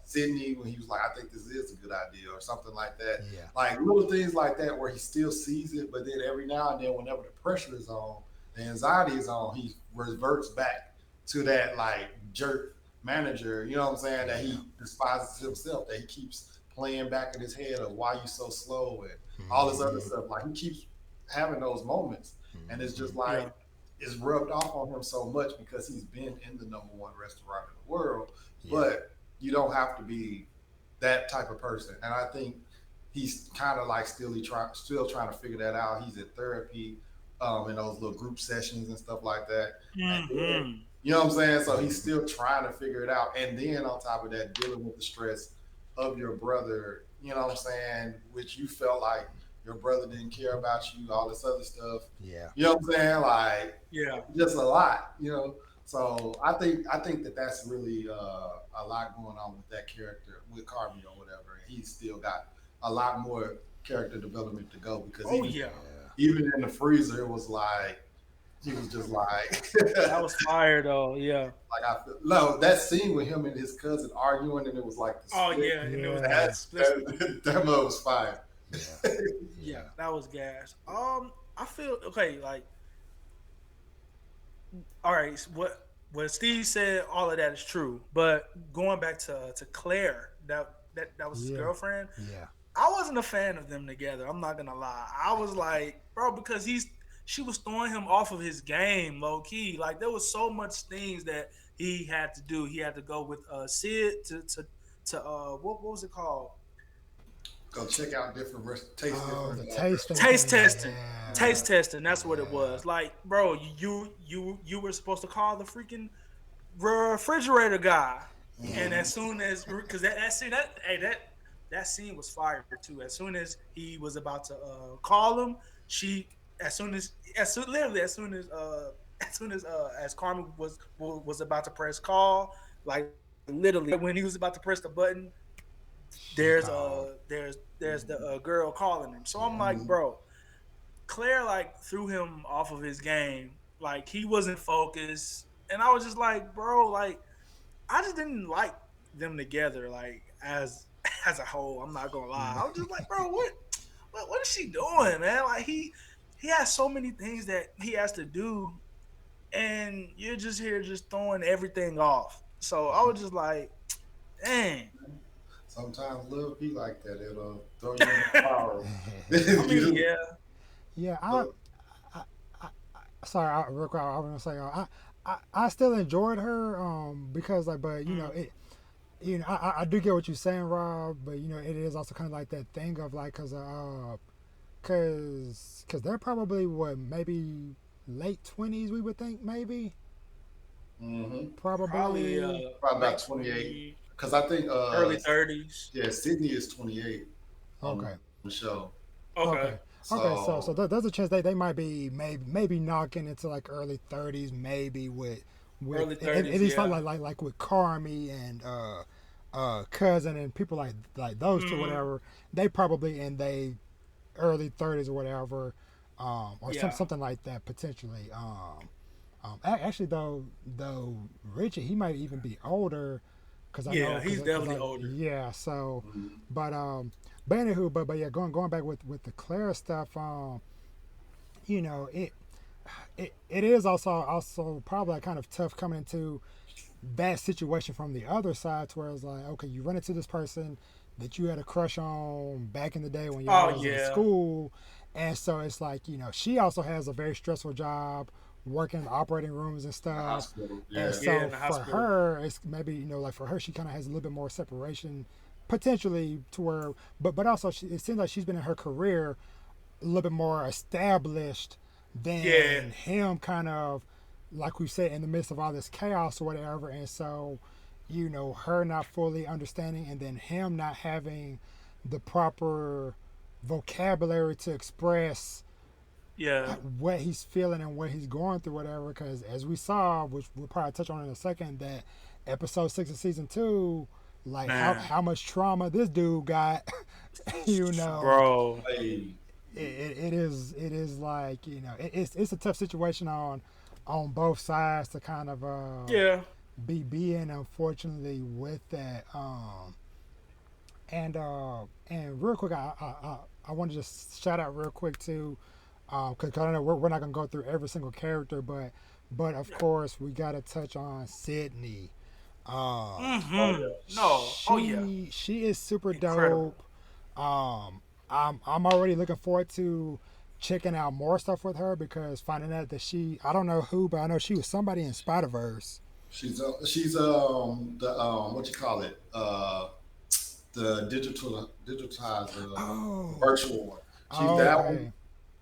Sydney, when he was like, I think this is a good idea or something like that.
Yeah.
Like little things like that where he still sees it, but then every now and then, whenever the pressure is on, the anxiety is on, he reverts back to that like jerk manager, you know what I'm saying, that he despises himself, that he keeps playing back in his head of why you so slow and all this other stuff. Like he keeps having those moments, and it's just like it's rubbed off on him so much because he's been in the number one restaurant in the world. But you don't have to be that type of person, and I think he's kind of like still trying to figure that out. He's in therapy, in those little group sessions and stuff like that. And then, you know what I'm saying? So he's still trying to figure it out. And then on top of that, dealing with the stress of your brother, you know what I'm saying? Which you felt like your brother didn't care about you, all this other stuff.
Yeah.
You know what I'm saying? Like, just a lot, you know? So I think that that's really a lot going on with that character, with Carmi or whatever. And he's still got a lot more character development to go because even in the freezer, it was like, he was just like
that was fire though,
like that scene with him and his cousin arguing, and it was like
and it was
that mug was fire.
That was gas. I feel okay, like, all right, what Steve said, all of that is true, but going back to Claire, that was his girlfriend. I wasn't a fan of them together. I'm not gonna lie. I was like, bro, because she was throwing him off of his game, low key. Like there was so much things that he had to do. He had to go with Sid to what was it called?
Go check out different taste
testing.
Taste testing. That's what it was. Like, bro, you were supposed to call the freaking refrigerator guy, and as soon as because that scene was fire too. As soon as he was about to call him, as soon as Carmen was about to press call, like literally when he was about to press the button, there's the girl calling him. So I'm like, bro, Claire like threw him off of his game. Like he wasn't focused, and I was just like, bro, like I just didn't like them together, like as a whole. I'm not gonna lie. I was just like, bro, what is she doing, man? Like he has so many things that he has to do, and you're just here just throwing everything off. So I was just like, dang.
Sometimes love be like that. It'll throw you in the power.
I mean,
sorry, real quick, I was gonna say, I still enjoyed her, because like, but you know it. You know, I do get what you're saying, Rob, but you know, it is also kind of like that thing of like, cause they're probably maybe late 20s, we would think, maybe. Probably
about 28. Because I think
early 30s.
Yeah, Sydney is 28.
Okay.
The show.
Okay.
So there's a chance they might be maybe knocking into like early 30s, maybe with
early 30s.
It is like with Carmi and cousin and people like those two, whatever. They probably in they early 30s or whatever, or something like that potentially. Actually though Richie, he might even be older.
He's definitely older.
Yeah, so, but anywho, but yeah, going back with the Claire stuff, you know, it is also probably like kind of tough coming into that situation from the other side, to where it's like, okay, you run into this person that you had a crush on back in the day when you was in school, and so it's like, you know, she also has a very stressful job, working in the operating rooms and stuff. And so for her, it's maybe, you know, like for her, she kind of has a little bit more separation potentially to where, but also it seems like she's been in her career a little bit more established than him, kind of like we said, in the midst of all this chaos or whatever. And so, you know, her not fully understanding, and then him not having the proper vocabulary to express what he's feeling and what he's going through, whatever. Because as we saw, which we'll probably touch on in a second, that episode 6 of season 2, like
Man,
how much trauma this dude got, you know,
bro.
Hey,
it is like, it's a tough situation on both sides to kind of
Yeah.
be in, unfortunately, with that. And real quick, I want to just shout out real quick too, because I know we're not gonna go through every single character, but of course we gotta touch on Sydney.
oh
Mm-hmm.
yeah,
No. Oh yeah.
She is super
Incredible.
dope. I'm already looking forward to checking out more stuff with her, because finding out that I don't know who, but I know she was somebody in Spider Verse.
she's the what you call it the digitized
Oh,
virtual one. She's
oh,
that one.
okay,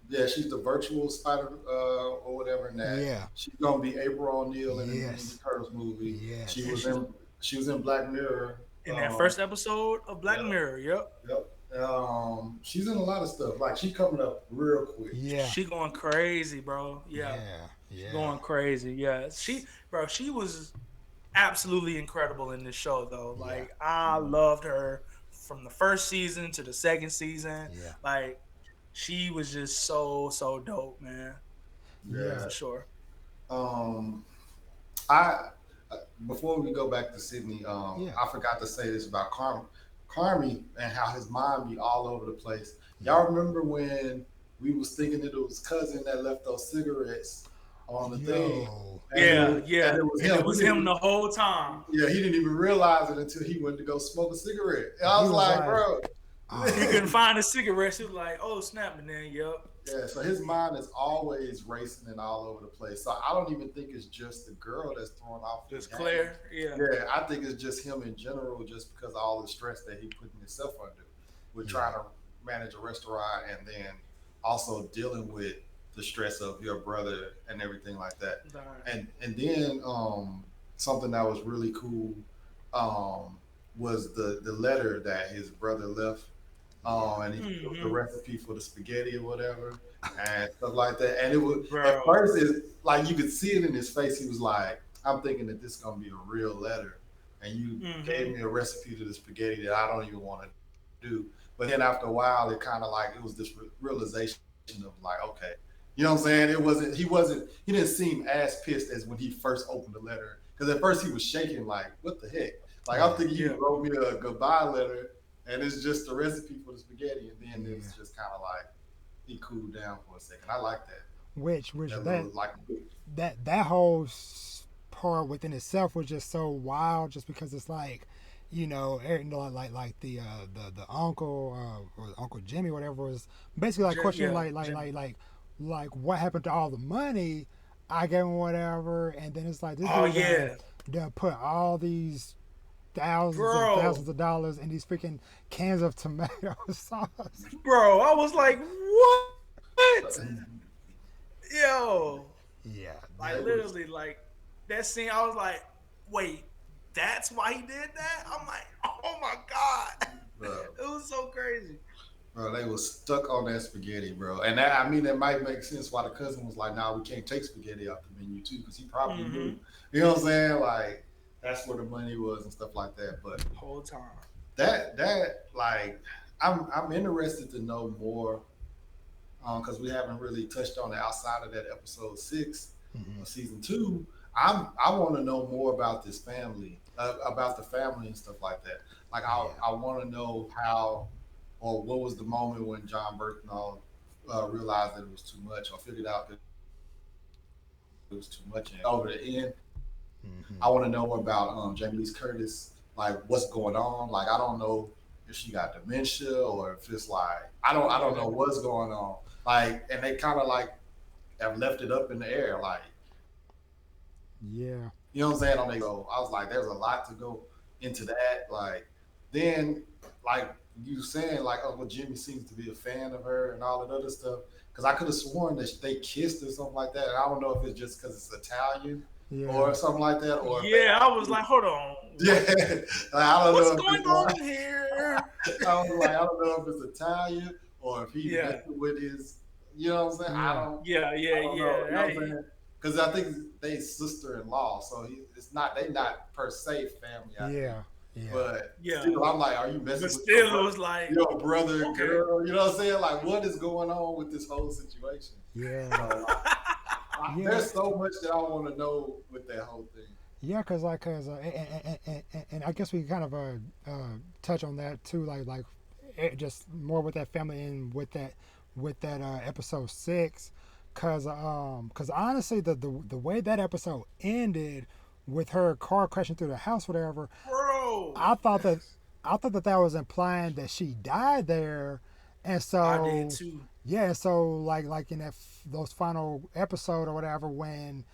Yeah, she's the virtual Spider or whatever in that.
yeah,
She's gonna be April O'Neil in the Ninja
yes,
Turtles movie. She
yes,
And
was
she's
in she was in Black Mirror.
in that first episode of Black
Yep,
Mirror. Yep.
yep. She's in a lot of stuff. Like she coming up real quick.
yeah,
She going crazy, bro. Yeah.
yeah,
She
yeah,
going crazy. Yeah. She was absolutely incredible in this show though.
yeah,
Like I loved her from the first season to the second season.
yeah,
Like she was just so dope, man.
yeah,
Yeah.
For sure.
Um, I before we go back to Sydney,
yeah,
I forgot to say this about Carmi and how his mind be all over the place.
yeah.
Y'all remember when we was thinking that it was cousin that left those cigarettes on the thing,
Yo,
Yeah,
and
yeah.
it was
And
him.
it was him the whole time.
Yeah, he didn't even realize it until he went to go smoke a cigarette. And I
he
was
was
like,
like,
bro.
He
oh,
couldn't find a cigarette. She was like, "Oh snap!" And then, yep,
Yeah, so his mind is always racing and all over the place. So I don't even think it's just the girl that's thrown off the
just
game.
Claire. Yeah,
Yeah, I think it's just him in general, just because of all the stress that he putting himself under with
yeah,
trying to manage a restaurant and then also dealing with the stress of your brother and everything like that. And then something that was really cool was the letter that his brother left,
yeah,
and he put the
hmm
recipe for the spaghetti or whatever and stuff like that. And it was at
bro.
first it's like you could see it in his face. He was like, "I'm thinking that this is gonna be a real letter, and you
Hmm
gave me a recipe to the spaghetti that I don't even want to do." But then after a while, it kind of like it was this realization of like, okay, you know what I'm saying? He didn't seem as pissed as when he first opened the letter, because at first he was shaking like, what the heck? Like I'm
yeah,
thinking
Yeah,
you wrote me a goodbye letter, and it's just the recipe for the spaghetti, and then
yeah.
it's just kind of like he cooled down for a second. I like that.
Which
That
that
little like,
that whole part within itself was just so wild, just because it's like, like the uncle, or Uncle Jimmy, whatever, was basically like questioning,
yeah, Jimmy.
like what happened to all the money I gave him, whatever. And then it's like this
Oh
dude
yeah,
done put all these thousands and
bro,
thousands of dollars in these freaking cans of tomato sauce.
bro. I was like, what? Yo,
Yeah,
like
it was,
literally, like that scene. I was like, wait, that's why he did that. I'm like, oh my god,
bro,
it was so crazy.
bro, they was stuck on that spaghetti, bro. And that, I mean, that might make sense why the cousin was like, "Nah, we can't take spaghetti off the menu too," because he probably
Hmm
knew. You know what I'm saying? Like that's where the money was and stuff like that. But
Whole time.
that like, I'm interested to know more, because we haven't really touched on it outside of that episode 6
hmm
of season 2. I want to know more about this family, about the family and stuff like that. Like
yeah,
I want to know how or what was the moment when John Berthnall realized that it was too much or figured out that it was too much. And over the end,
hmm
I want to know about Jamie Lee Curtis, like what's going on. Like I don't know if she got dementia or if it's like I don't know what's going on. Like and they kind of like have left it up in the air. Like
yeah,
you know what I'm saying? On they go, I was like, there's a lot to go into that. Like then like you saying like Uncle Jimmy seems to be a fan of her and all that other stuff. Because I could have sworn that they kissed or something like that. And I don't know if it's just because it's Italian
yeah,
or something like that, or if they
Yeah, I was like, hold on,
yeah, I don't
what's
know if
going
it's
on
like
here?
I don't know if it's Italian or if he
Yeah,
messing with his, you know what I'm saying?
yeah,
yeah,
I
yeah,
don't know, you know
yeah.
what I'm
Hey,
saying? because I think they sister-in-law, so they not per se family.
Yeah, yeah.
But
Yeah.
still, I'm like, are you
But
messing with
still, it was like,
your brother and
okay.
girl? You know what I'm saying? Like, what is going on with this whole situation?
Yeah.
So,
Yeah.
there's so much that I want to know with that whole thing.
Yeah, and I guess we kind of touch on that too, like just more with that family and with that episode 6, cause honestly the way that episode ended with her car crashing through the house, whatever,
bro.
I thought that was implying that she died there, and so
I did too.
Yeah, so like in those final episode or whatever, when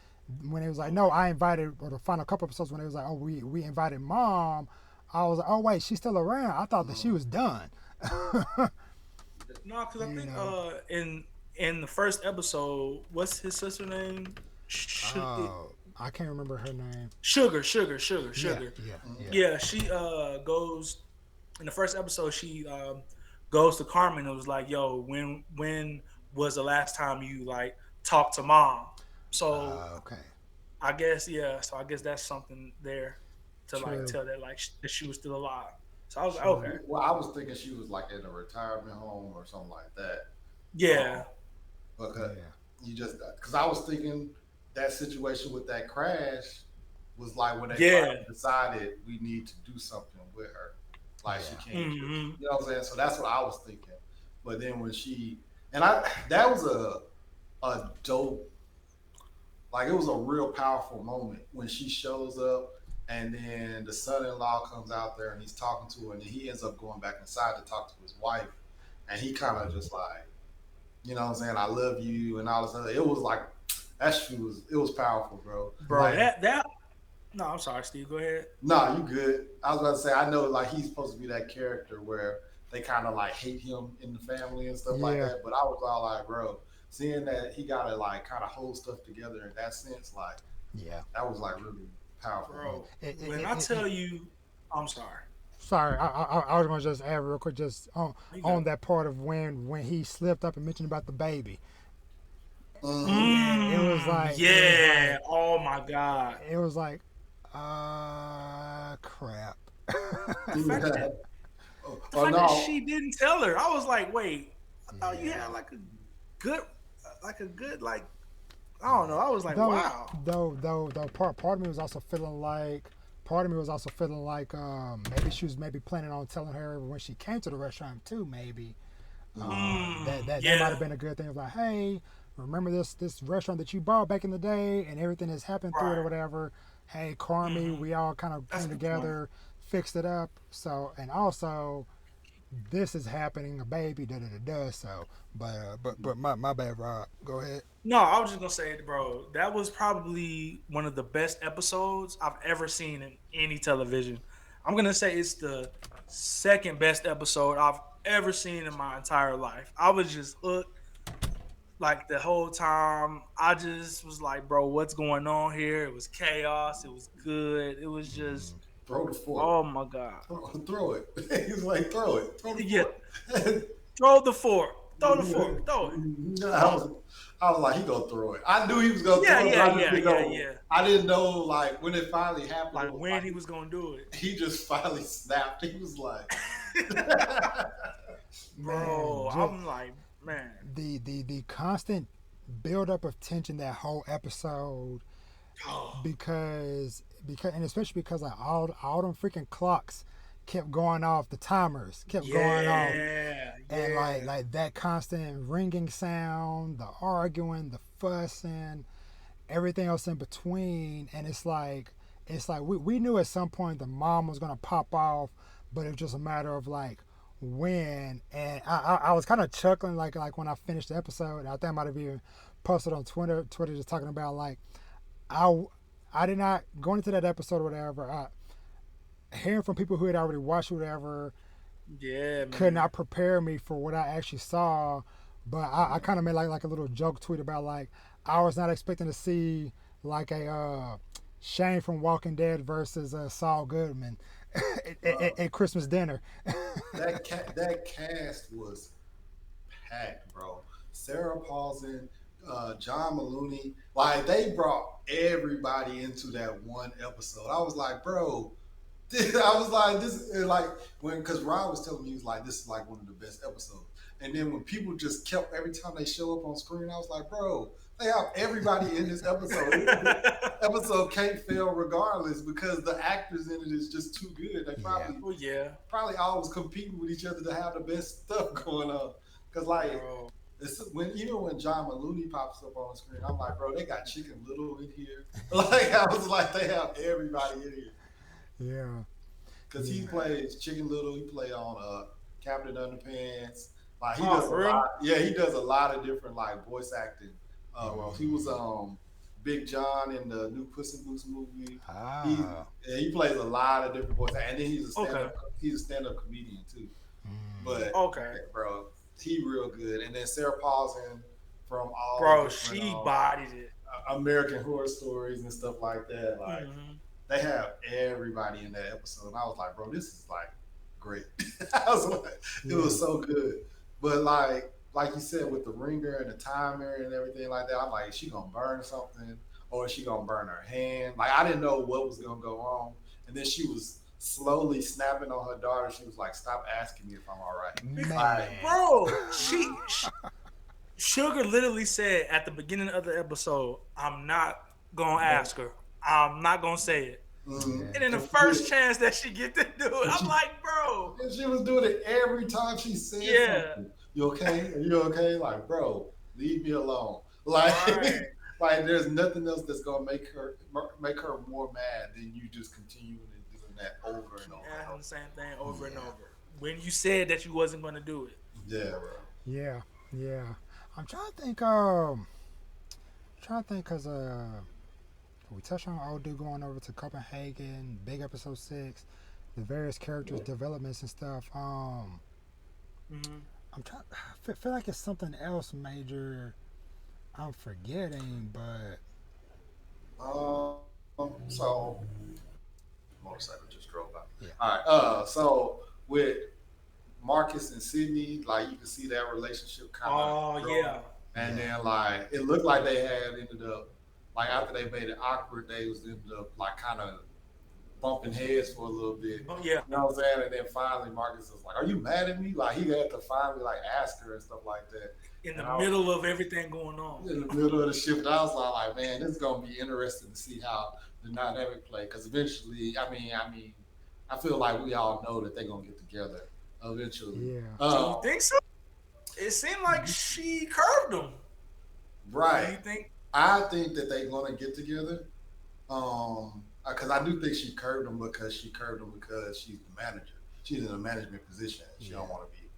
it was like, no, I invited, or the final couple episodes when it was like, oh, we invited mom, I was like, oh wait, she's still around. I thought that she was done.
No, because I think in the first episode, what's his sister name?
I can't remember her name.
Sugar.
Yeah.
She goes in the first episode. She goes to Carmen and was like, "Yo, when was the last time you like talked to mom?" So
Okay.
I guess So I guess that's something there to
True.
like tell that like that she was still alive. So I was like, okay.
Well, I was thinking she was like in a retirement home or something like that.
Yeah.
Because you just because I was thinking that situation with that crash was like when they finally decided we need to do something with her, like she can't. You know what I'm saying? So that's what I was thinking. But then when that was a dope, like it was a real powerful moment when she shows up. And then the son-in-law comes out there and he's talking to her, and then he ends up going back inside to talk to his wife. And he kind of just like, you know what I'm saying, I love you and all this other. It was like, it was powerful, bro.
Bro,
like,
no, I'm sorry, Steve, go ahead.
No, you good. I was about to say, I know like he's supposed to be that character where they kind of like hate him in the family and stuff like that. But I was all like, bro, seeing that he got to like kind of hold stuff together in that sense, like, that was like really powerful.
Bro, when I tell you, I'm sorry.
Sorry, I was gonna just add real quick, just on that part of when he slipped up and mentioned about the baby. It was like,
oh my god,
it was like, crap.
The fact that she didn't tell her, I was like, wait, I thought you had like a good, like. I don't know. I was like, wow.
Though, part of me was also feeling like, maybe she was planning on telling her when she came to the restaurant too. Maybe that might have been a good thing. Of like, hey, remember this restaurant that you bought back in the day, and everything that's happened through it or whatever. Hey, Carmi, we all kind of came together, fixed it up. So, and also, this is happening, a baby, So, but my bad, Rob. Go ahead.
No, I was just gonna say, bro, that was probably one of the best episodes I've ever seen in any television. I'm gonna say it's the second best episode I've ever seen in my entire life. I was just hooked, like the whole time. I just was like, bro, what's going on here? It was chaos. It was good. It was just
throw the fork.
Oh my god,
throw it. He's like, throw it. Throw the fork.
Throw the fork. Throw the fork. Throw it.
I was like, he gonna throw it. I knew he was gonna throw it. Yeah. I didn't know like when it finally happened.
Like when he was gonna do it.
He just finally snapped. He was like,
bro, I'm like, man.
The constant buildup of tension that whole episode, because and especially because like all them freaking clocks kept going off, the timers kept going off, and like that constant ringing sound, the arguing, the fussing, everything else in between, and it's like we knew at some point the mom was gonna pop off, but it was just a matter of like when. And I was kind of chuckling like when I finished the episode. I think I might have even posted on Twitter just talking about like I did not, going into that episode or whatever, hearing from people who had already watched whatever, could not prepare me for what I actually saw. But I kind of made like a little joke tweet about like I was not expecting to see like a Shane from Walking Dead versus Saul Goodman at Christmas dinner.
that cast was packed, bro. Sarah Paulson, John Maloney, like they brought everybody into that one episode. I was like, bro, I was like, this is like when because Ryan was telling me he was like, this is like one of the best episodes. And then when people just kept every time they show up on screen, I was like, bro, they have everybody in this episode. This episode can't fail regardless because the actors in it is just too good. They probably always competing with each other to have the best stuff going on. Because like even when John Maloney pops up on the screen, I'm like, bro, they got Chicken Little in here. Like I was like, they have everybody in here.
Yeah.
Because he plays Chicken Little. He played on Captain Underpants. Like he he does a lot of different like voice acting roles. He was Big John in the new Puss in Boots movie. He plays a lot of different voice acting. And then he's a stand-up comedian too. But bro, he real good. And then Sarah Paulson from all
she bodied it.
American Horror Stories and stuff like that. Like they have everybody in that episode. And I was like, bro, this is like great. I was like, it was so good. But like you said, with the ringer and the timer and everything like that, I'm like, is she gonna burn something or is she gonna burn her hand? Like I didn't know what was gonna go on. And then she was slowly snapping on her daughter. She was like, stop asking me if I'm all right.
Like, bro, Sugar literally said at the beginning of the episode, I'm not gonna ask her. I'm not gonna say it. And then the first chance that she get to do it, I'm like, bro.
And she was doing it every time she said something. You okay? Are you okay? Like, bro, leave me alone. Like, like there's nothing else that's gonna make her more mad than you just continuing and doing that over and over.
Yeah, the same thing over and over. When you said that you wasn't gonna do it.
Yeah, bro.
Yeah. I'm trying to think. Because we touched on old dude going over to Copenhagen, big episode 6, the various characters, developments and stuff. I'm trying. I feel like it's something else major. I'm forgetting, but.
So motorcycle just drove by. Yeah. All right. So with Marcus and Sydney, like you can see that relationship kind of. And then like it looked like they had ended up. Like after they made it awkward, they was ended up like kind of bumping heads for a little bit. You know what I'm saying? And then finally Marcus was like, are you mad at me? Like he had to finally like ask her and stuff like that.
In the middle of everything going on.
In the middle of the shift, I was like, man, this is gonna be interesting to see how the dynamic play. Because eventually, I mean, I feel like we all know that they're gonna get together eventually.
Do you think so? It seemed like she curved him.
Right.
Do you think?
I think that they're gonna get together, because I do think she curved him because she's the manager. She's in a management position. She don't want to be,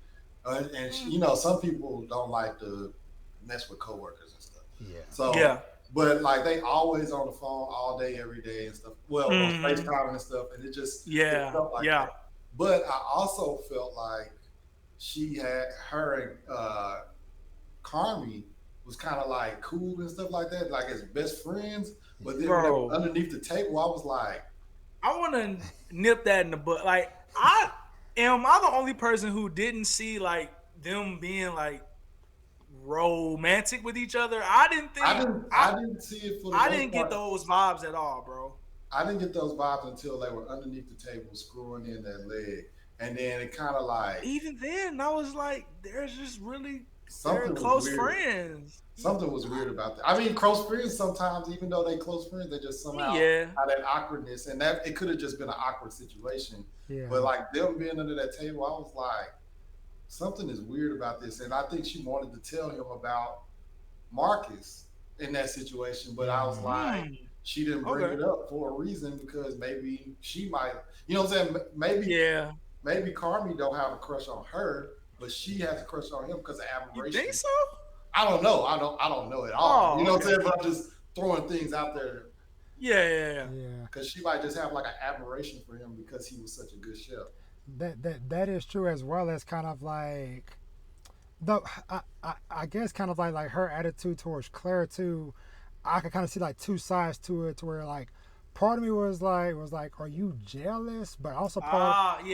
and she, some people don't like to mess with coworkers and stuff. So but like they always on the phone all day, every day and stuff. Well, on FaceTime and stuff, and it just it felt like that. But I also felt like she had her and Carmi was kind of like cool and stuff like that, like as best friends. But then when they were underneath the table, I was like,
I want to nip that in the butt. Like, am I the only person who didn't see like them being like romantic with each other? I didn't see it for the I didn't get those vibes at all, bro.
I didn't get those vibes until they were underneath the table screwing in that leg. And then it kind of like...
Even then, I was like, there's just really... They're close friends.
Something was weird about that. I mean, close friends sometimes, even though they close friends, they just somehow have that awkwardness. And that it could have just been an awkward situation. But like them being under that table, I was like, something is weird about this. And I think she wanted to tell him about Marcus in that situation. But I was like, she didn't bring it up for a reason because maybe she might, you know what I'm saying? Maybe Carmi don't have a crush on her, but she has a crush on him because of admiration.
You think so?
I don't know. I don't know at all. You know what I'm saying? But I'm just throwing things out there.
Yeah.
Because she might just have like an admiration for him because he was such a good chef.
That is true, as well as kind of like, though I guess kind of like her attitude towards Claire too. I could kind of see like two sides to it, to where like part of me was like, are you jealous? But also part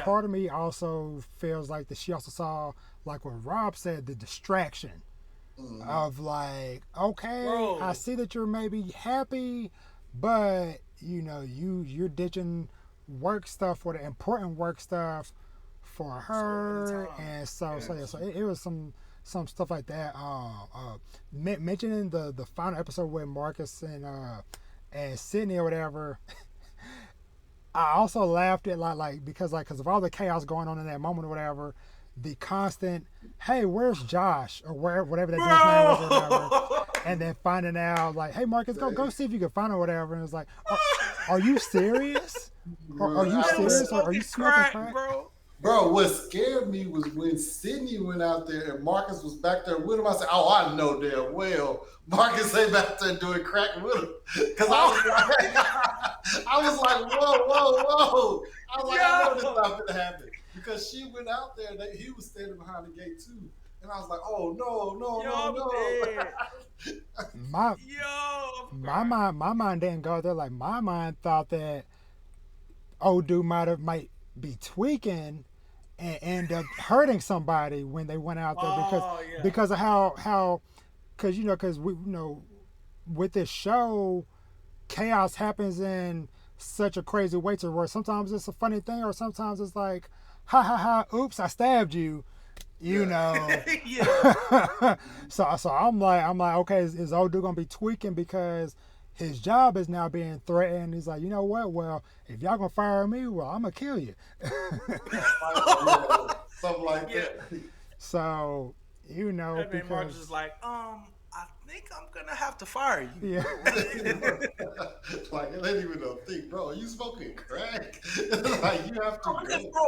part of me also feels like that she also saw, like what Rob said, the distraction. of like, okay, I
Bro.
see that you're maybe happy, but you're ditching work stuff for the important work stuff for
So many
her,
times.
and so yeah,
Yes.
so it was some stuff like that. Mentioning the final episode with Marcus and Sydney or whatever. I also laughed at like because of all the chaos going on in that moment or whatever, the constant, hey, where's Josh or whatever that dude's name was or whatever,
Bro.
and then finding out like, hey Marcus, go see if you can find her or whatever, and it's like, are you serious? Are
Bro,
you
Man was
serious? Or are you
smoking
smoking
crack,
crack?
bro.
Bro, what scared me was when Sydney went out there and Marcus was back there with him. I said, "Oh, I know damn well Marcus ain't back there doing crack with him." Because I was like, "Whoa, whoa, whoa!" I was like, "I know this
Yo,
not gonna happen." Because she went out there, he was standing behind the gate too, and I was like, "Oh no, no,
yo,
no,
I'm dead.
no!"
My
Yo, I'm
my
crying.
mind didn't go there. Like my mind thought that old dude might be tweaking and end up hurting somebody when they went out there
Oh yeah.
because of how because we with this show chaos happens in such a crazy way to where sometimes it's a funny thing or sometimes it's like ha ha ha, oops, I stabbed you, you
Yeah.
know.
Yeah.
So I'm like okay, is old dude gonna be tweaking because his job is now being threatened? He's like, you know what, well, if y'all gonna fire me, well, I'm gonna kill you.
Yeah, something like
Yeah.
that.
So
That man Marcus is
because
like, I think I'm gonna have to fire you.
yeah.
Like it ain't even a thing, bro. Are you smoking crack? Like you have to
Bro, because
go.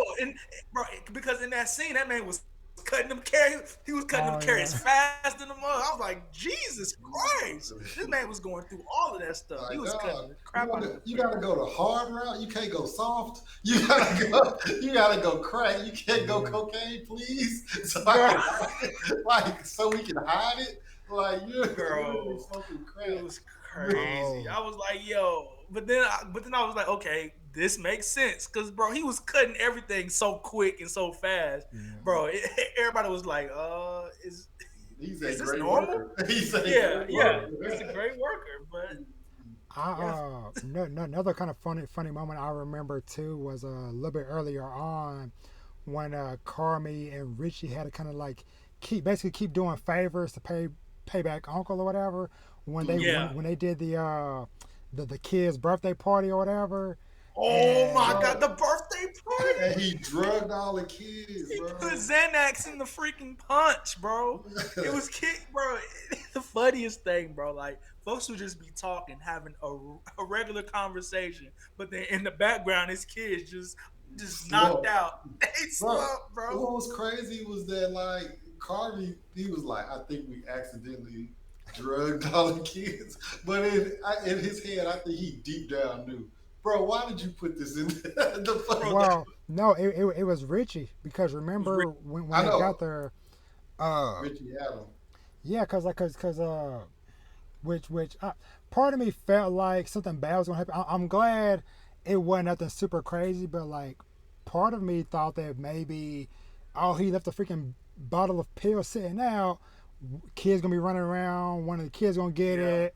bro, because in that scene, that man was cutting them carries. He was cutting them
Oh
carries
yeah.
fast in the mud. I was like, Jesus Christ, this man was going through all of that stuff. He
Like,
was cutting
dog,
the crap out of them
you
carries.
gotta go the hard route. You can't go soft. You gotta go crack. You can't go
Yeah.
cocaine, please. So
Bro,
so we can hide it. Like you're literally
bro,
smoking
it
crack.
was crazy.
Oh
I was like, yo, but then I was like, okay, this makes sense, cause bro, he was cutting everything so quick and so fast,
yeah.
bro. Everybody was like,
He's a
is this
great
normal?
worker. He's a
Yeah,
great
yeah,
worker.
he's a great worker, but yeah,
Another kind of funny moment I remember too was a little bit earlier on when Carmi and Richie had to kind of like keep doing favors to pay back uncle or whatever when they
yeah.
when they did the kid's birthday party or whatever.
Oh my
And
god,
Bro,
the birthday party!
and he drugged all the kids,
He put
bro.
Xanax in the freaking punch, bro. It was bro. The funniest thing, bro. Like folks would just be talking, having a regular conversation, but then in the background, his kids just knocked
Slow.
out. They
Bro,
slumped, bro.
what was crazy was that like Carvey, he was like, I think we accidentally drugged all the kids, but in his head, I think he deep down knew, bro. Why did you put this in the
Bro,
fucking?
well, no, it was Richie because
it was
remember when
I
they got
know
there,
Richie Adam.
yeah, cause which part of me felt like something bad was gonna happen. I'm glad it wasn't nothing super crazy, but like part of me thought that maybe, oh, he left a freaking bottle of pills sitting out. Kids gonna be running around. One of the kids gonna get
yeah,
it,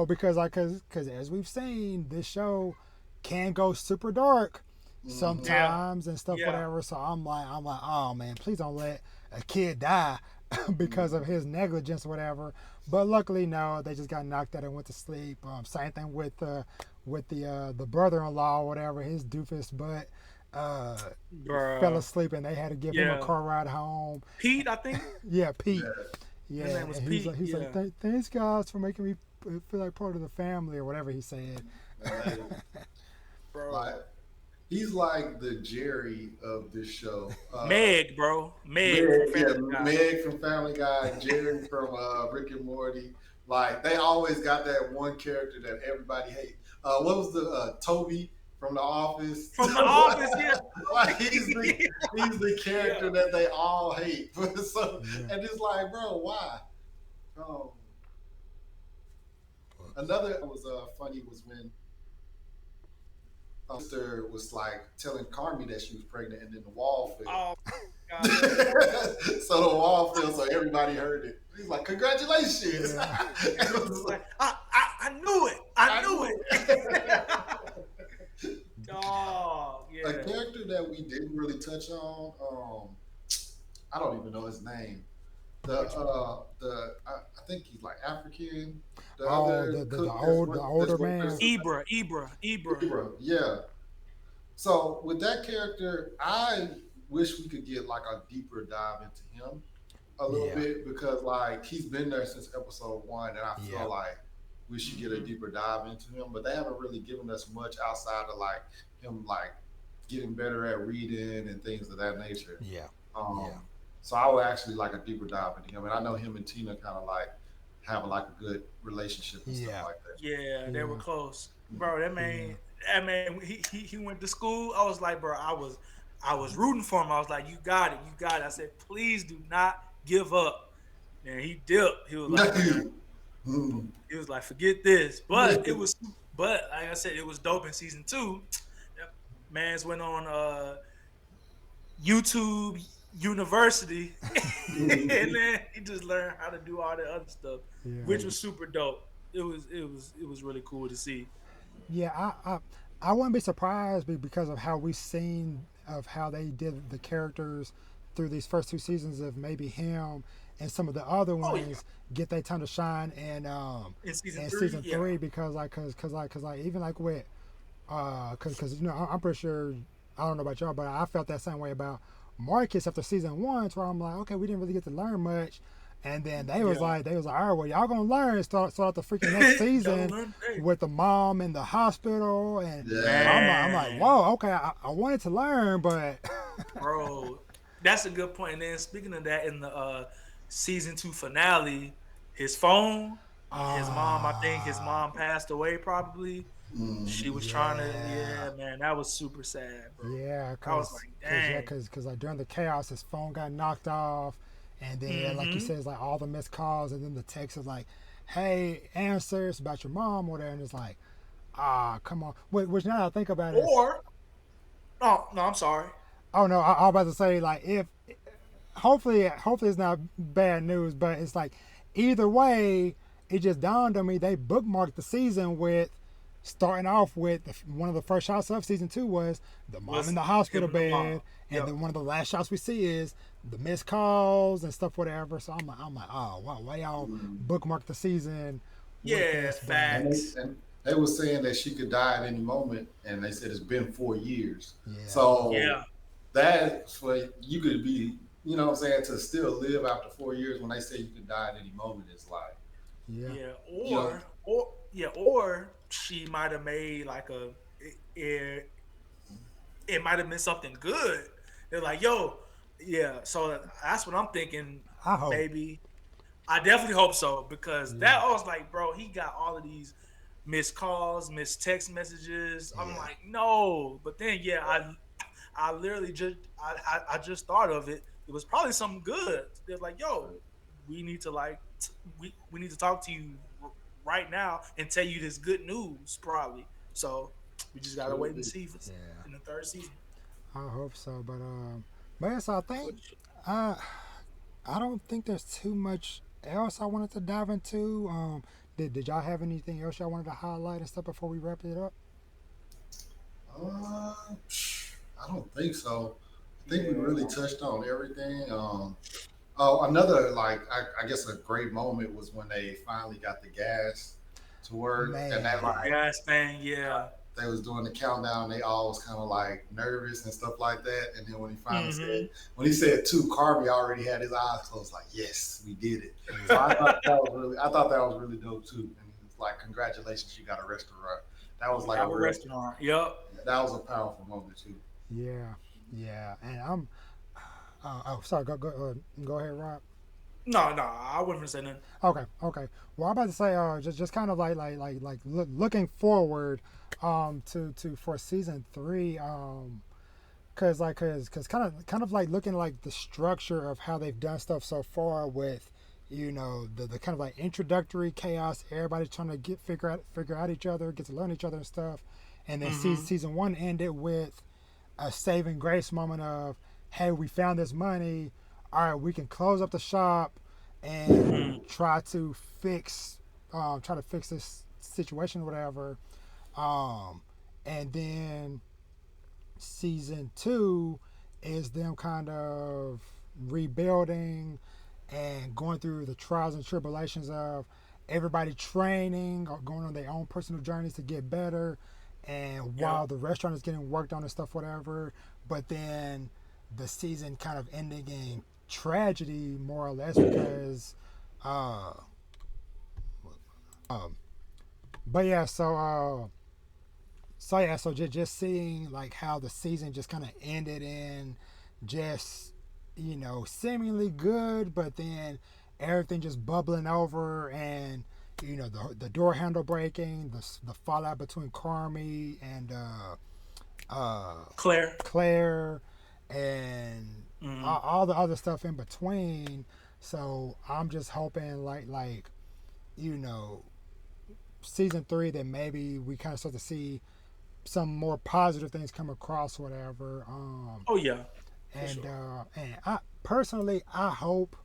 because like cause as we've seen, this show can go super dark
Hmm.
yeah,
sometimes and stuff
yeah.
whatever. So I'm like, oh man, please don't let a kid die because of his negligence or whatever. But luckily, no, they just got knocked out and went to sleep. Same thing with the brother-in-law or whatever, his doofus butt uh, fell
Bro.
asleep and they had to give him a
Yeah,
car ride home.
Pete, I think
Yeah, Pete.
Yeah,
Yeah,
his name was
and
Pete.
he's like
Yeah,
thanks guys for making me feel like part of the family or whatever he said.
like, like
bro.
he's like the Jerry of this show.
Meg, bro. Meg from
Meg, yeah,
Family Guy.
Meg from Family Guy, Jerry from Rick and Morty. Like they always got that one character that everybody hates. What was the Toby from The Office?
From The Office, yeah.
Like he's the
Yeah.
character that they all hate. So
Yeah.
and it's like, bro, why? Um, another was funny was when sister was like telling Carmi that she was pregnant, and then the wall fell.
Oh, God.
So the wall fell, so everybody heard it. He's like, "Congratulations!"
Yeah.
It was like, I knew it. I knew it. Dog,
A
yeah.
character that we didn't really touch on, I don't even know his name. I think he's like African. The
Oh,
other
the
cook
old the
that's
older
working
man.
Ibra.
Yeah. So with that character, I wish we could get like a deeper dive into him a little
Yeah.
bit because like he's been there since episode 1, and I feel
Yeah.
like we should get a deeper dive into him. But they haven't really given us much outside of like him like getting better at reading and things of that nature.
Yeah.
Um,
Yeah.
so I would actually like a deeper dive into him, and I know him and Tina kind of like have like a good relationship and stuff
Yeah.
like that.
Yeah, they were
Yeah.
close, bro. That man, he went to school. I was like, bro, I was rooting for him. I was like, you got it, you got it. I said, please do not give up. And he dipped. He was like, man, he was like, forget this. But like I said, it was dope in season 2. That man's went on YouTube University, and then he just learned how to do all the other stuff,
Yeah.
which was super dope. It was really cool to see.
Yeah, I wouldn't be surprised because of how we've seen of how they did the characters through these first 2 seasons of maybe him and some of the other ones get their time to shine
In season
in
3,
season 3 because like even like with because you know I'm pretty sure I don't know about y'all but I felt that same way about Marcus after season 1 where I'm like okay we didn't really get to learn much. And then they was like, all right, well, y'all gonna learn. Start out the freaking next season with the mom in the hospital, and I'm like, whoa, okay, I wanted to learn, but
Bro, that's a good point. And then speaking of that, in the season 2 finale, his phone, his mom, I think his mom passed away. Probably, she was trying to. Yeah, man, that was super sad, bro.
yeah,
I was like, dang.
because like during the chaos, his phone got knocked off. And then, like you said, it's like all the missed calls, and then the text is like, "Hey, answer, it's about your mom," or whatever. And it's like, come on. Which now that I think about it,
No, I'm sorry.
oh no, I was about to say like if hopefully it's not bad news, but it's like either way, it just dawned on me they bookmarked the season with starting off with one of the first shots of season 2 was the mom in the hospital bed, and then one of the last shots we see is the missed calls and stuff, whatever. So I'm like, oh wow, why y'all bookmark the season?
Yeah, facts.
And they were saying that she could die at any moment, and they said it's been 4 years.
Yeah.
So that's what you could be, you know what I'm saying, to still live after 4 years when they say you could die at any moment is like,
or she might have made like it might have been something good. They're like, yo, so that's what I'm thinking.
I hope.
Maybe. I definitely hope so because that I was like, bro, he got all of these missed calls, missed text messages. I'm like, no. But then I literally I just thought of it. It was probably something good. They're like, yo, we need to we need to talk to you right now and tell you this good news probably. So we just gotta wait and see in the 3rd season.
I hope so, but yes, I think I don't think there's too much else I wanted to dive into. Did y'all have anything else y'all wanted to highlight and stuff before we wrap it up?
I don't think so. I think we really touched on everything. Another I guess a great moment was when they finally got the gas to work, and that
gas thing,
they was doing the countdown. They all was kind of like nervous and stuff like that. And then when he finally said 2, Carvey already had his eyes closed, like, yes, we did it. So I thought that was really dope too. And he was like, congratulations, you got a restaurant. That was like a
restaurant. Yep.
That was a powerful moment too.
Yeah, and I'm. Sorry. Go ahead, Rob.
No, I wouldn't even say nothing.
Okay. Well, I'm about to say, just kind of like looking forward, to for season 3, cause kind of like looking like the structure of how they've done stuff so far with, you know, the kind of like introductory chaos, everybody's trying to figure out each other, get to learn each other and stuff, and then season 1 ended with a saving grace moment of hey, we found this money. All right, we can close up the shop and try to fix this situation or whatever. Um, and then season two is them kind of rebuilding and going through the trials and tribulations of everybody training or going on their own personal journeys to get better. And while the restaurant is getting worked on and stuff, whatever, but then the season kind of ending in tragedy, more or less, because, uh, but yeah, so just seeing like how the season just kind of ended in just seemingly good, but then everything just bubbling over, and the door handle breaking, the fallout between Carmi and
Claire.
Claire, and all the other stuff in between. So I'm just hoping like you know season three that maybe we kind of start to see some more positive things come across, whatever.
Oh yeah,
And I personally, I hope,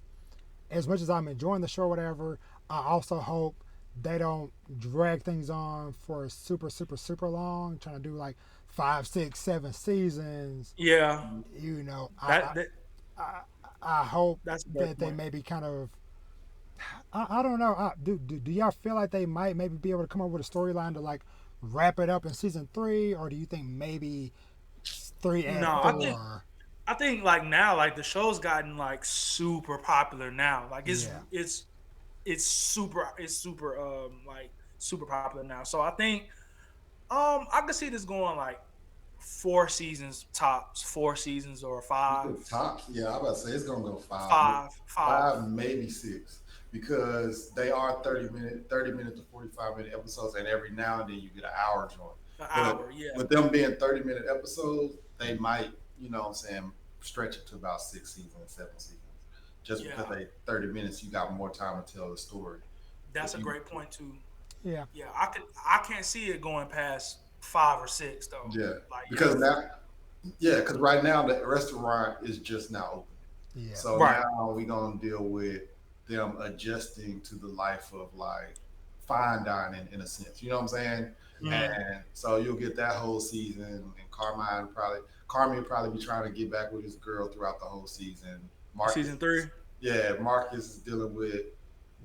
as much as I'm enjoying the show, whatever, I also hope they don't drag things on for super, super, super long, trying to do like 5, 6, 7 seasons.
yeah.
You know,
That
I hope
that's a
that
great
they
point.
maybe kind of. I don't know. Do y'all feel like they might maybe be able to come up with a storyline to like wrap it up in season three, or do you think maybe three and
No,
four?
I think like now, like the show's gotten like super popular now. Like
Yeah,
it's super like super popular now. So I think I could see this going like 4 seasons tops, 4 seasons or
You
five,
said tops? Yeah, I about to say it's gonna go five,
five.
five maybe six, because they are 30 minute to 45 minute episodes, and every now and then you get an hour joint.
An
But
hour, yeah.
with them being 30-minute episodes, they might, what I'm saying, stretch it to about 6 seasons, 7 seasons. Just because
Yeah.
they 30 minutes, you got more time to tell the story.
That's
If
a
you,
great point too.
yeah,
Yeah, I can't see it going past 5 or 6 though.
yeah,
Like
because now, yeah, because right now the restaurant is just now open.
yeah,
So
right.
now we're gonna deal with them adjusting to the life of like fine dining in a sense. You know what I'm saying?
Mm.
And so you'll get that whole season, and Carmi will probably be trying to get back with his girl throughout the whole season. Marcus,
Season 3.
yeah, Marcus is dealing with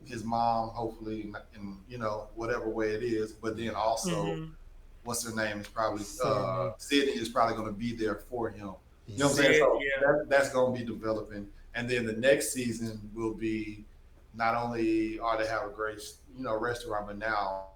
his mom, hopefully, in whatever way it is. But then also,
Mm-hmm.
what's her name is probably
Sydney,
Sydney is probably going to be there for him. You know what I'm
yeah,
saying?
Sid,
So
yeah.
that's going to be developing, and then the next season will be not only are they have a great restaurant, but now